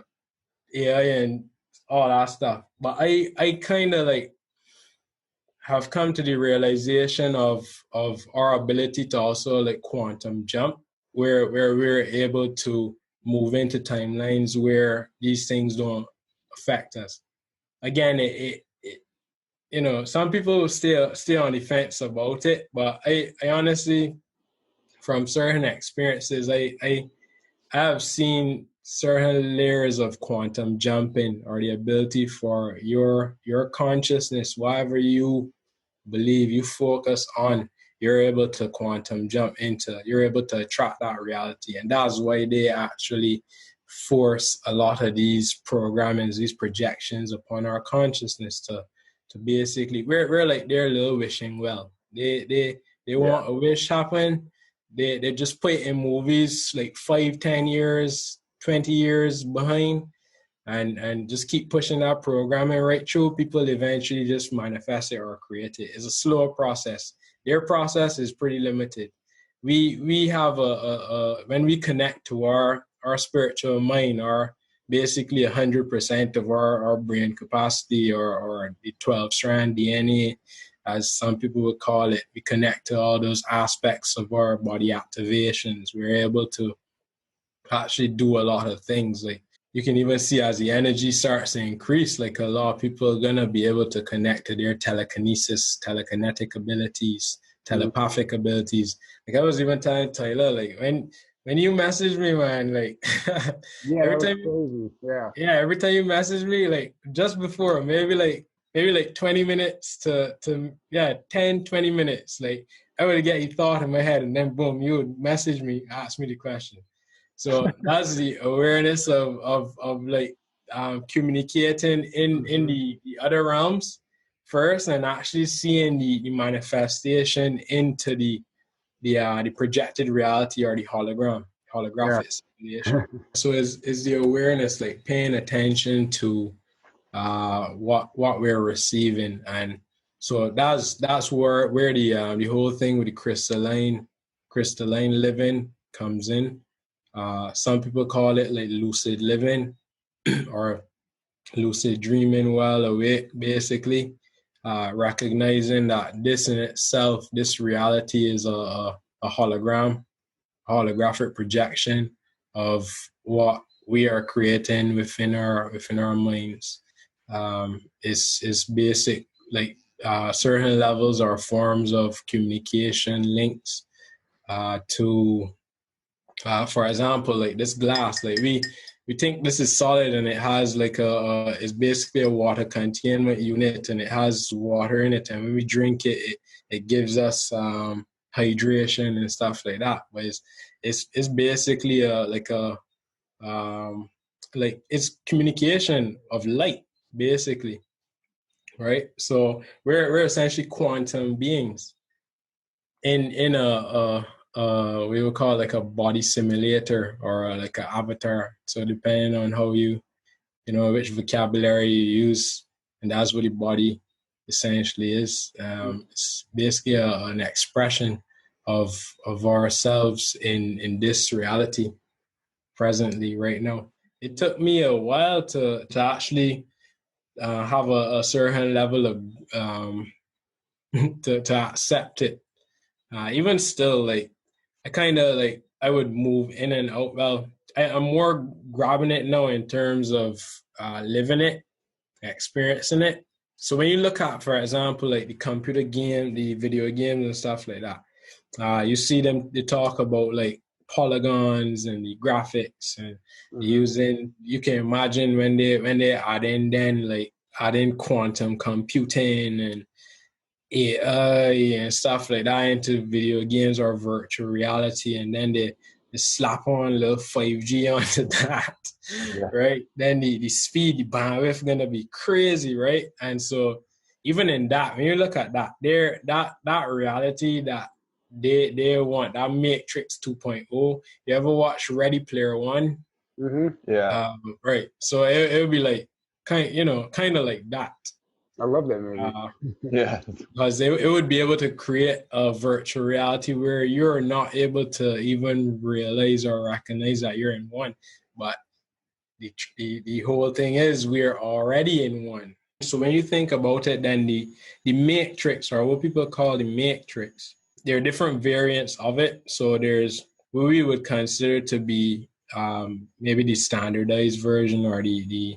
AI and all that stuff. But I kind of like have come to the realization of our ability to also like quantum jump, where we're able to move into timelines where these things don't affect us. Again, it you know, some people stay on the fence about it, but I honestly, from certain experiences, I have seen certain layers of quantum jumping, or the ability for your consciousness, whatever you believe you focus on, you're able to quantum jump into, you're able to attract that reality. And that's why they actually force a lot of these programmings, these projections upon our consciousness to basically, we're like their little wishing well. They want a wish happen. They just put it in movies like 5, 10 years, 20 years behind, and just keep pushing that programming right through. People eventually just manifest it or create it. It's a slower process. Their process is pretty limited. We have a when we connect to our spiritual mind, our basically 100% of our brain capacity, or the 12-strand DNA, as some people would call it. We connect to all those aspects of our body activations. We're able to actually do a lot of things. Like, you can even see as the energy starts to increase, like a lot of people are gonna be able to connect to their telekinesis, telekinetic abilities, telepathic abilities. Like I was even telling Tyler, like when you message me, man, like every time, every time you message me, like just before, maybe like 20 minutes to 10, 20 minutes, like I would get your thought in my head, and then boom, you would message me, ask me the question. So that's the awareness of like communicating in the other realms first, and actually seeing the manifestation into the projected reality, or the holographic simulation. So is the awareness, like paying attention to what we're receiving. And so that's where the whole thing with the crystalline living comes in. Some people call it like lucid living or lucid dreaming while awake, basically. Recognizing that this in itself, this reality is a holographic projection of what we are creating within our minds. Is basic, like certain levels or forms of communication links to for example, like this glass, like we think this is solid, and it has like it's basically a water containment unit, and it has water in it, and when we drink it, it gives us hydration and stuff like that. But it's basically like it's communication of light, basically, right? So we're essentially quantum beings in a we would call it like a body simulator, or like an avatar. So depending on how you know which vocabulary you use, and that's what the body essentially is. It's basically an expression of ourselves in this reality presently, right now. It took me a while to actually have a certain level of to accept it. Even still, like I kind of like I would move in and out. Well, I'm more grabbing it now in terms of living it, experiencing it. So when you look at, for example, like the computer game, the video games and stuff like that, you see them, they talk about like polygons and the graphics, and using, you can imagine when they add in then like add in quantum computing and AI and stuff like that into video games or virtual reality, and then they slap on a little 5G onto that, right? Then the speed, the bandwidth gonna be crazy, right? And so even in that, when you look at that, that reality that they want, that Matrix 2.0. You ever watch Ready Player One? Yeah. Right. So it would be like kind of like that. I love that movie. Yeah. Because it would be able to create a virtual reality where you're not able to even realize or recognize that you're in one. But the whole thing is we're already in one. So when you think about it, then the matrix, or what people call the matrix, there are different variants of it. So there's what we would consider to be maybe the standardized version, or the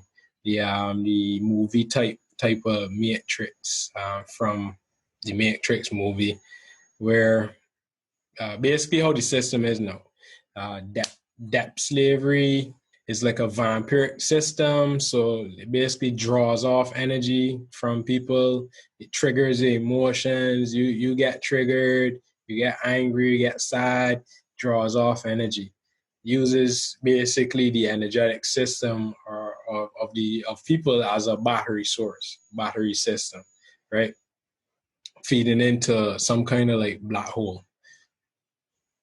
movie type of matrix from the Matrix movie, where basically how the system is now. Debt slavery is like a vampiric system. So it basically draws off energy from people. It triggers the emotions. You get triggered, you get angry, you get sad, draws off energy. Uses basically the energetic system or of people as a battery source, battery system, right? Feeding into some kind of like black hole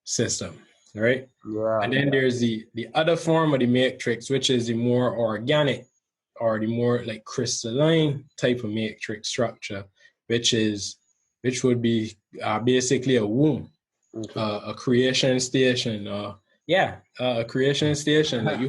system, right? Yeah. And then there's the other form of the matrix, which is the more organic or the more like crystalline type of matrix structure, which would be basically a womb, a creation station, a creation station. Like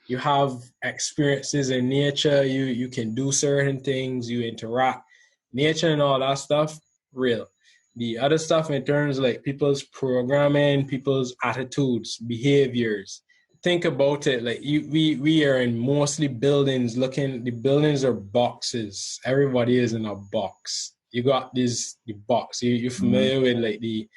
you have experiences in nature. You can do certain things. You interact, nature and all that stuff. Real. The other stuff in terms of like people's programming, people's attitudes, behaviors. Think about it. Like we are in mostly buildings. The buildings are boxes. Everybody is in a box. You got the box. You're familiar with like the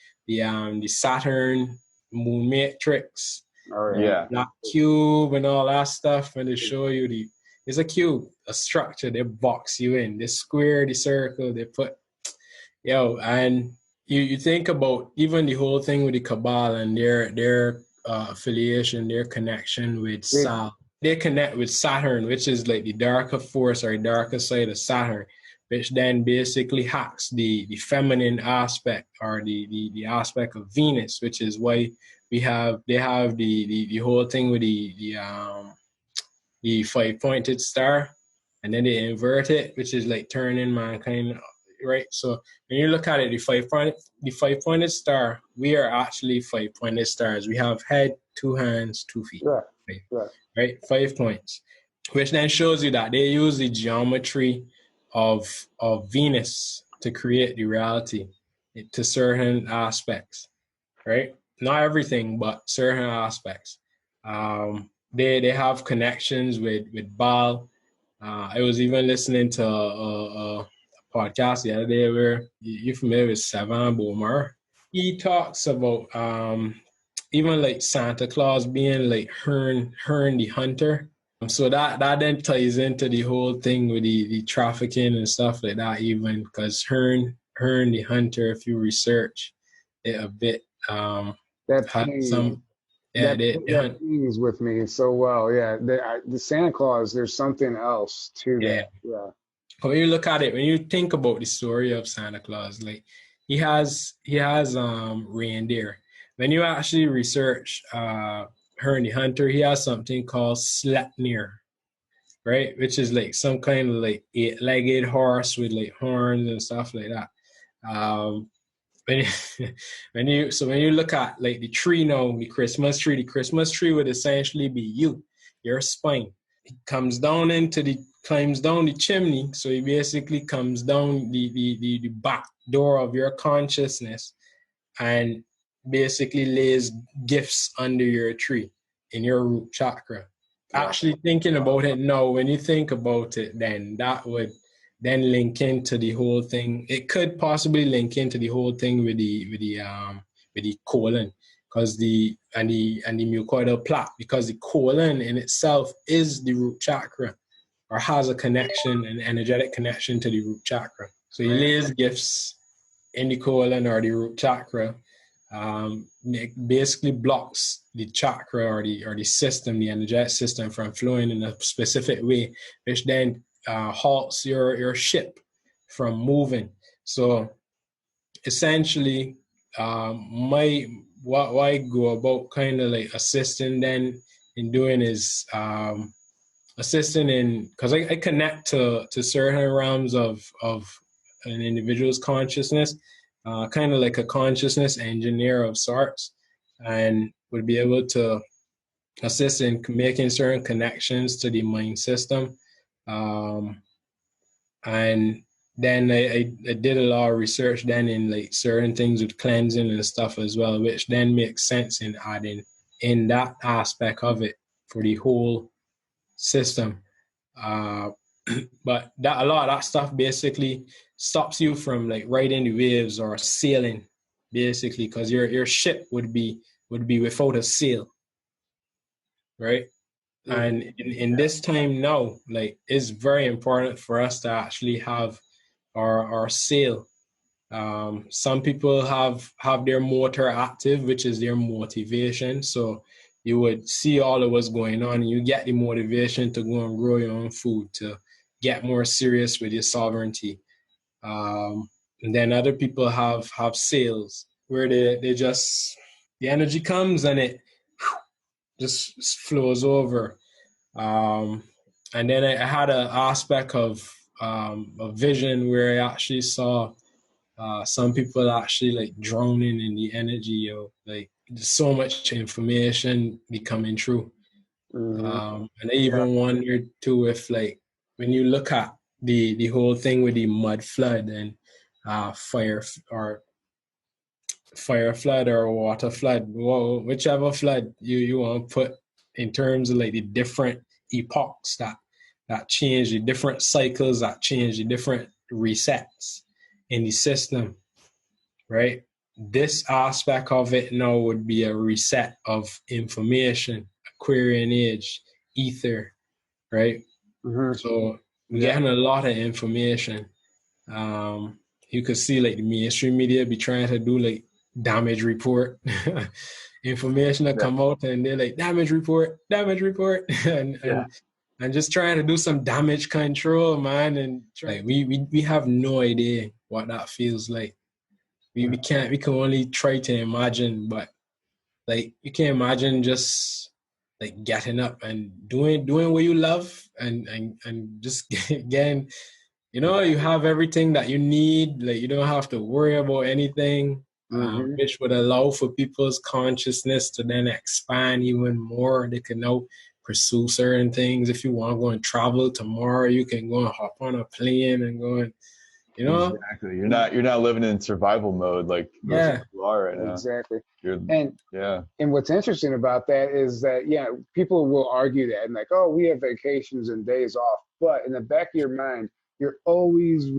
Saturn moon matrix, black cube and all that stuff, and they show you it's a cube, a structure. They box you in. They square, the circle. They put and you think about even the whole thing with the Cabal and their affiliation, their connection with Sal. They connect with Saturn, which is like the darker force or darker side of Saturn, which then basically hacks the feminine aspect or the aspect of Venus, which is why they have the whole thing with the 5-pointed star, and then they invert it, which is like turning mankind, right? So when you look at it, the 5-pointed star, we are actually 5-pointed stars. We have head, 2 hands, 2 feet, right? 5 points, which then shows you that they use the geometry of Venus to create the reality to certain aspects, right? Not everything, but certain aspects. They have connections with Baal. I was even listening to a podcast the other day where you're familiar with Savan Bomar. He talks about even like Santa Claus being like Hearn the hunter. So that then ties into the whole thing with the trafficking and stuff like that, even because Hearn the hunter, if you research it a bit, that hangs with me so well. Yeah, the Santa Claus. There's something else to that. Yeah. When you look at it, when you think about the story of Santa Claus, like he has reindeer. When you actually research Herney Hunter, he has something called Sleipnir, right? Which is like some kind of like 8-legged horse with like horns and stuff like that. When you look at like the tree now, the Christmas tree would essentially be your spine. It climbs down the chimney, so it basically comes down the back door of your consciousness and basically lays gifts under your tree in your root chakra. Actually thinking about it now, when you think about it, then that would then link into the whole thing. It could possibly link into the whole thing with the colon, because the mucoidal plaque, because the colon in itself is the root chakra, or has a connection, an energetic connection to the root chakra. So he lays gifts in the colon or the root chakra. It basically blocks the chakra or the system, the energetic system, from flowing in a specific way, which then halts your ship from moving. So essentially, what I go about kind of like assisting then in doing is assisting in, because I connect to certain realms of an individual's consciousness, kind of like a consciousness engineer of sorts, and would be able to assist in making certain connections to the mind system. And then I did a lot of research then in like certain things with cleansing and stuff as well, which then makes sense in adding in that aspect of it for the whole system. But that a lot of that stuff basically stops you from like riding the waves or sailing, basically, because your ship would be without a sail, right? And in this time now, like, it's very important for us to actually have our sail. Some people have their motor active, which is their motivation. So you would see all of what's going on, and you get the motivation to go and grow your own food, to get more serious with your sovereignty. And then other people have sails where they just, the energy comes and it just flows over. And then I had an aspect of a vision where I actually saw some people actually like drowning in the energy of like so much information becoming true. And I even wondered too if, like, when you look at the whole thing with the mud flood and fire flood or water flood, whichever flood you want to put, in terms of like the different epochs that change, the different cycles that change, the different resets in the system, right? This aspect of it now would be a reset of information, Aquarian age, ether, right? So we're getting a lot of information. You could see like the mainstream media be trying to do like damage report information that come out, and they're like damage report and just trying to do some damage control, man. And like we have no idea what that feels like. We can only try to imagine, but like you can imagine just like getting up and doing what you love and just getting, you have everything that you need. Like, you don't have to worry about anything, which would allow for people's consciousness to then expand even more. They can now pursue certain things. If you want to go and travel tomorrow, you can go and hop on a plane and go and, Exactly. You're not living in survival mode like most people are right now. Exactly. And what's interesting about that is that, people will argue that and like, oh, we have vacations and days off, but in the back of your mind, you always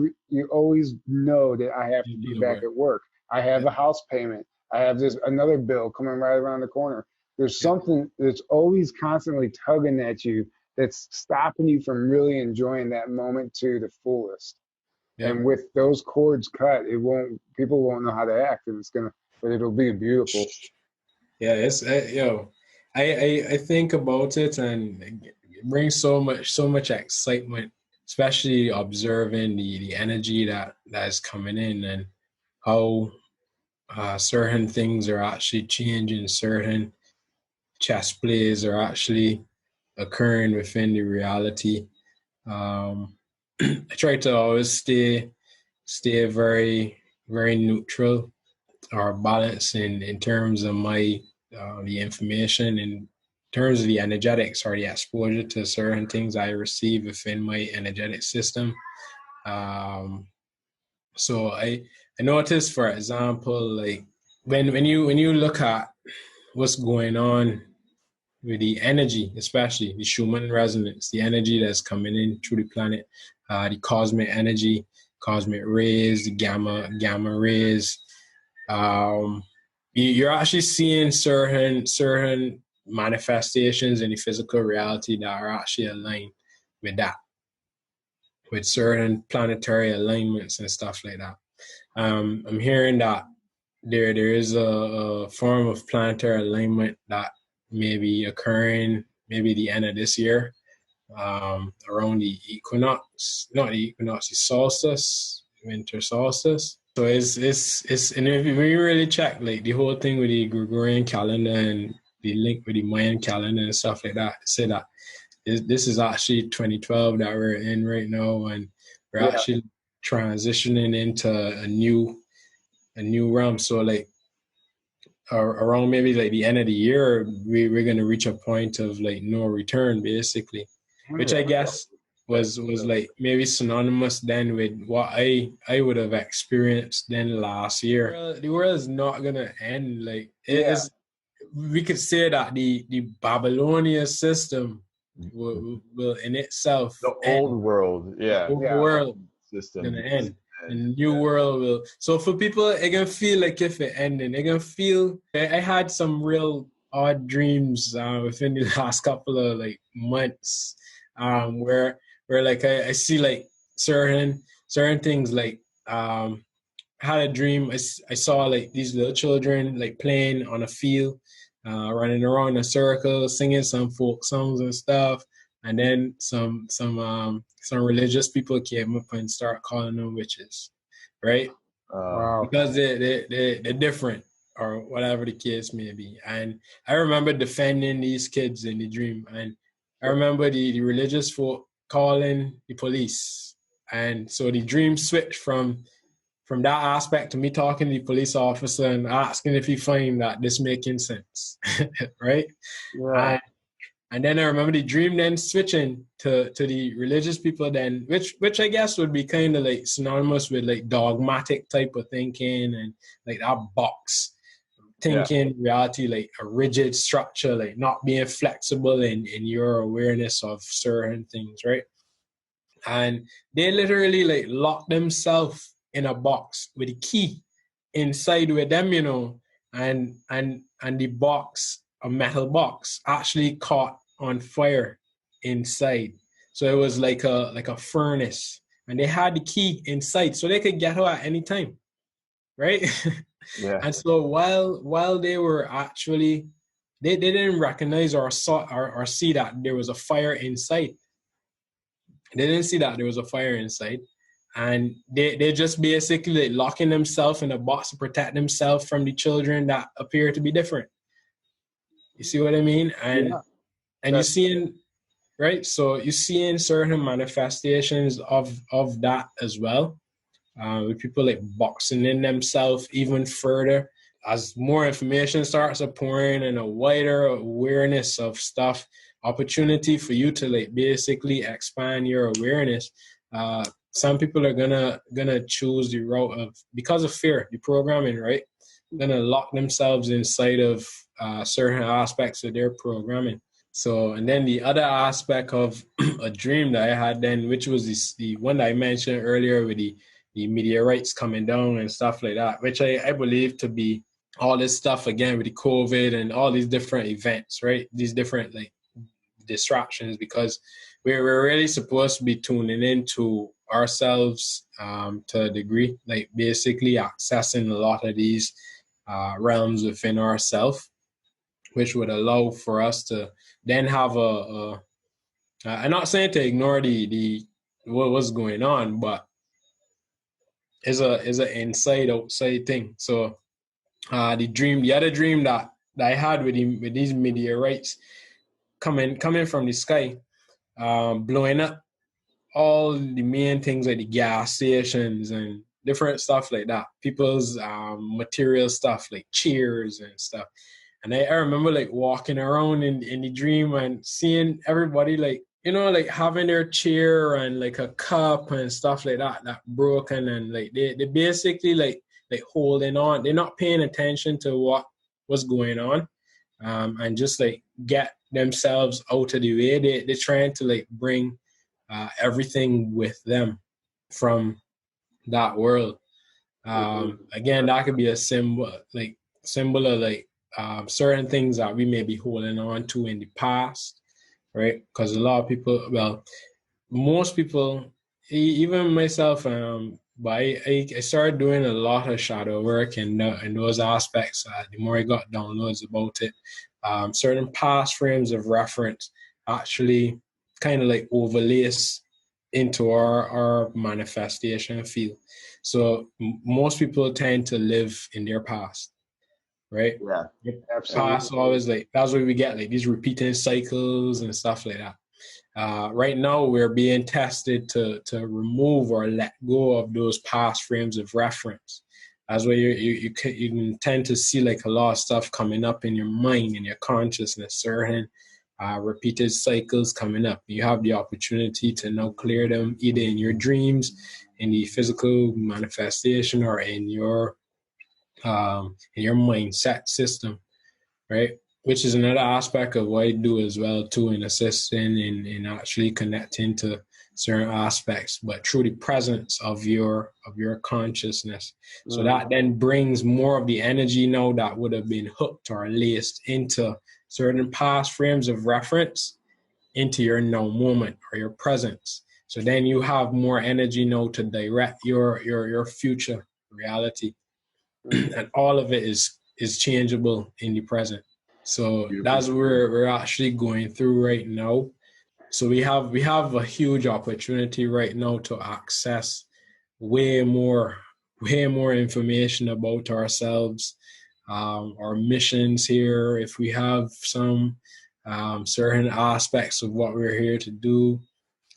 know that I have to be back at work. I have a house payment. I have another bill coming right around the corner. There's something that's always constantly tugging at you that's stopping you from really enjoying that moment to the fullest. And with those cords cut, people won't know how to act, and but it'll be beautiful. Yeah, it's I think about it, and it brings so much excitement, especially observing the energy that is coming in, and how certain things are actually changing, certain chess plays are actually occurring within the reality. I try to always stay very, very neutral or balanced in terms of my the information, in terms of the energetics or the exposure to certain things I receive within my energetic system. So I noticed, for example, like when you look at what's going on with the energy, especially the Schumann resonance, the energy that's coming in through the planet, the cosmic energy, cosmic rays, the gamma rays. You're actually seeing certain manifestations in the physical reality that are actually aligned with that, with certain planetary alignments and stuff like that. I'm hearing that there is a form of planetary alignment that may be occurring maybe the end of this year, around the equinox, not the equinox, the solstice, winter solstice. So it's and if you really check like the whole thing with the Gregorian calendar and the link with the Mayan calendar and stuff like that, say that this is actually 2012 that we're in right now, and we're actually transitioning into a new realm. So like around maybe like the end of the year, we're gonna reach a point of like no return, basically, which I guess was like maybe synonymous then with what I would have experienced then last year. The world is not gonna end. Like it is. We could say that the Babylonian system will in itself the old world, the old world system gonna end. The new world will. So for people, it can feel like if it ending, it can feel. I had some real odd dreams within the last couple of like months, where like I see like certain things like I had a dream. I saw like these little children like playing on a field, running around in a circle, singing some folk songs and stuff. And then some religious people came up and start calling them witches, right? Wow. Because they're different or whatever the case may be. And I remember defending these kids in the dream. And I remember the religious folk calling the police. And so the dream switched from that aspect to me talking to the police officer and asking if he find that this making sense, right? Yeah. And then I remember the dream then switching to the religious people then, which I guess would be kind of like synonymous with like dogmatic type of thinking and like that box thinking reality, like a rigid structure, like not being flexible in your awareness of certain things, right? And they literally like lock themselves in a box with a key inside with them, you know, and the box, a metal box, actually caught on fire inside. So it was like a furnace, and they had the key inside, so they could get out at any time, right? Yeah. And so while they were actually, they didn't recognize or saw or see that there was a fire inside. They didn't see that there was a fire inside. And they just basically locking themselves in a box to protect themselves from the children that appear to be different. You see what I mean? And you're seeing, right? So you're seeing certain manifestations of that as well. With people like boxing in themselves even further. As more information starts pouring and a wider awareness of stuff, opportunity for you to like basically expand your awareness. Some people are gonna choose the route of, because of fear, the programming, right? Gonna lock themselves inside of certain aspects of their programming. So, and then the other aspect of a dream that I had then, which was the one that I mentioned earlier with the meteorites coming down and stuff like that, which I believe to be all this stuff again with the COVID and all these different events, right? These different like distractions, because we're really supposed to be tuning into ourselves to a degree, like basically accessing a lot of these realms within ourselves, which would allow for us to then have I'm not saying to ignore the what's going on, but is a inside outside thing. So the other dream that I had with these meteorites coming from the sky, blowing up all the main things like the gas stations and different stuff like that. People's material stuff like chairs and stuff. And I remember like walking around in the dream and seeing everybody like, you know, like having their chair and like a cup and stuff like that broken, and like they basically like holding on. They're not paying attention to what was going on, and just like get themselves out of the way. They're trying to like bring everything with them from that world. Again, that could be a symbol of like certain things that we may be holding on to in the past, right? Because a lot of people, well, most people, even myself, but I started doing a lot of shadow work in those aspects. The more I got downloads about it, certain past frames of reference actually kind of like overlays into our manifestation field. So most people tend to live in their past, right? Yeah, absolutely. Past always like, that's where we get like these repeating cycles and stuff like that. right now we're being tested to remove or let go of those past frames of reference. That's where you can tend to see like a lot of stuff coming up in your mind, in your consciousness, certain repeated cycles coming up. You have the opportunity to now clear them either in your dreams, in the physical manifestation, or in your mindset system, right? Which is another aspect of what I do as well too, in assisting in actually connecting to certain aspects, but through the presence of your consciousness. So that then brings more of the energy now that would have been hooked or laced into certain past frames of reference into your now moment or your presence. So then you have more energy now to direct your future reality. And all of it is changeable in the present. So that's where we're actually going through right now. So we have a huge opportunity right now to access way more information about ourselves, our missions here, if we have some certain aspects of what we're here to do.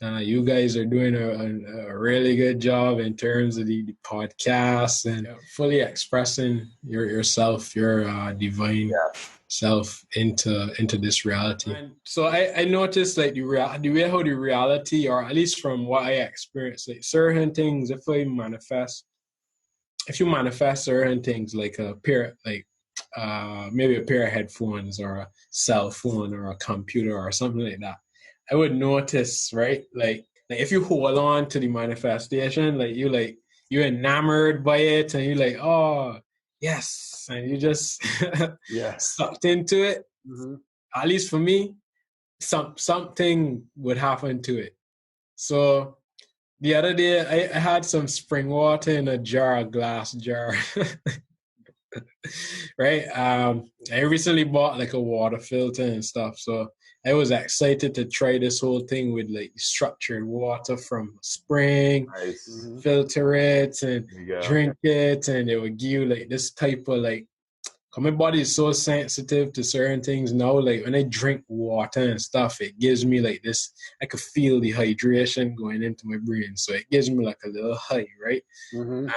You guys are doing a really good job in terms of the podcast and fully expressing yourself, your divine self into this reality. And so I noticed like the way how the reality, or at least from what I experienced, like certain things, if you manifest certain things, like a pair, like maybe a pair of headphones or a cell phone or a computer or something like that, I would notice, right? Like if you hold on to the manifestation, like you're enamored by it, and you're like, oh yes, and you just sucked into it. At least for me, something would happen to it. So the other day, I had some spring water in a glass jar. Right? I recently bought like a water filter and stuff, so I was excited to try this whole thing with like structured water from spring, filter it and drink it, and it would give you like this type of like, my body is so sensitive to certain things now. Like when I drink water and stuff, it gives me like this, I could feel the hydration going into my brain. So it gives me like a little high, right?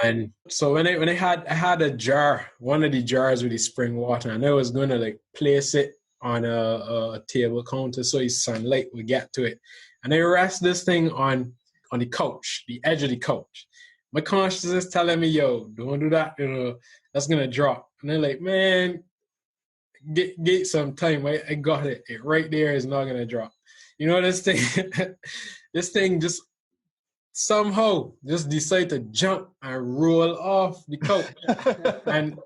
And so when I had a jar, one of the jars with the spring water, and I was going to like place it on a table counter so the sunlight would get to it. And I rest this thing on the couch, the edge of the couch. My consciousness is telling me, yo, don't do that, that's going to drop. And they're like, man, get some time. I got it. It right there is not going to drop. This thing just somehow just decide to jump and roll off the couch.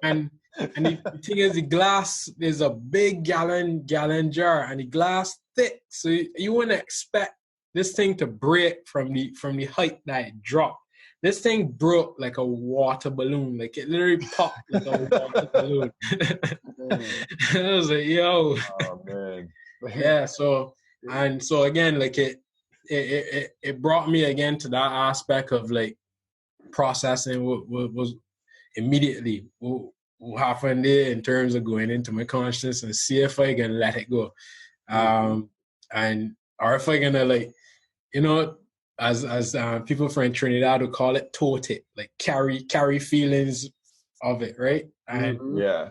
and the thing is, the glass is a big gallon jar, and the glass thick. So you wouldn't expect this thing to break from the height that it dropped. This thing broke like a water balloon. Like it literally popped like a water balloon. I was like, yo. Oh man. Yeah. So again, like it brought me again to that aspect of like processing what was immediately what happened there in terms of going into my consciousness and see if I can let it go. Or if I gonna like, as people from Trinidad would call it, tote it, like carry feelings of it, right? And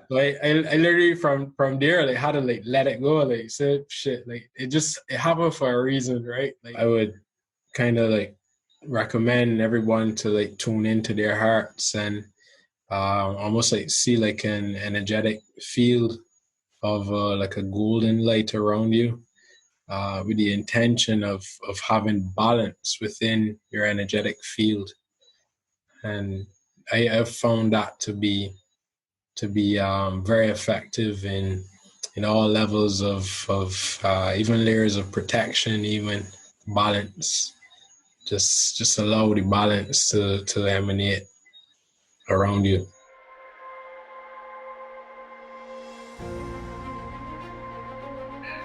so I literally from there like had to like let it go, like said shit, like it happened for a reason, right? Like I would kind of like recommend everyone to like tune into their hearts and almost like see like an energetic field of like a golden light around you. With the intention of having balance within your energetic field. And I have found that to be very effective in all levels of even layers of protection, even balance. Just allow the balance to emanate around you.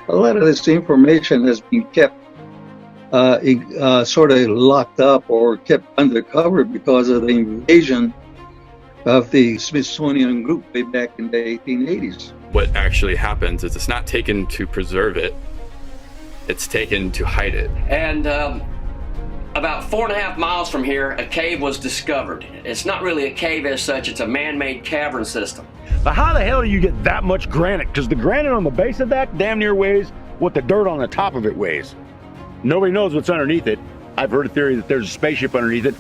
A lot of this information has been kept sort of locked up or kept undercover because of the invasion of the Smithsonian group way back in the 1880s. What actually happens is it's not taken to preserve it. it's taken to hide it. And about 4.5 miles from here, a cave was discovered. It's not really a cave as such, it's a man-made cavern system. But how the hell do you get that much granite? Because the granite on the base of that damn near weighs what the dirt on the top of it weighs. Nobody knows what's underneath it. I've heard a theory that there's a spaceship underneath it.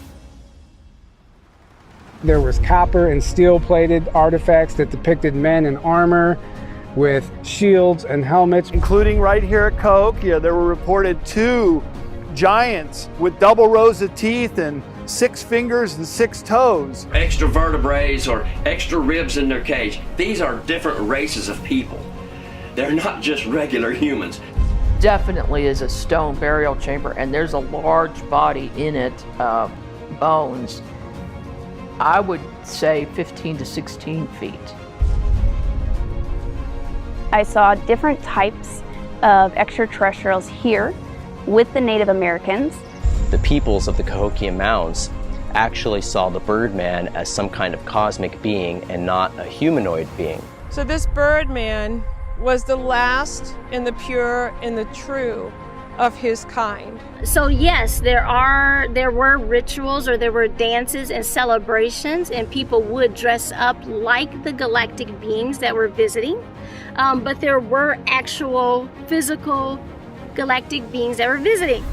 There was copper and steel plated artifacts that depicted men in armor with shields and helmets. Including right here at Cahokia, there were reported 2 giants with double rows of teeth and 6 fingers and 6 toes. Extra vertebrae or extra ribs in their cage. These are different races of people. They're not just regular humans. Definitely is a stone burial chamber, and there's a large body in it, bones. I would say 15 to 16 feet. I saw different types of extraterrestrials here with the Native Americans. The peoples of the Cahokia Mounds actually saw the Birdman as some kind of cosmic being and not a humanoid being. So this Birdman was the last and the pure and the true of his kind. So yes, there were rituals, or there were dances and celebrations, and people would dress up like the galactic beings that were visiting. But there were actual physical galactic beings that were visiting.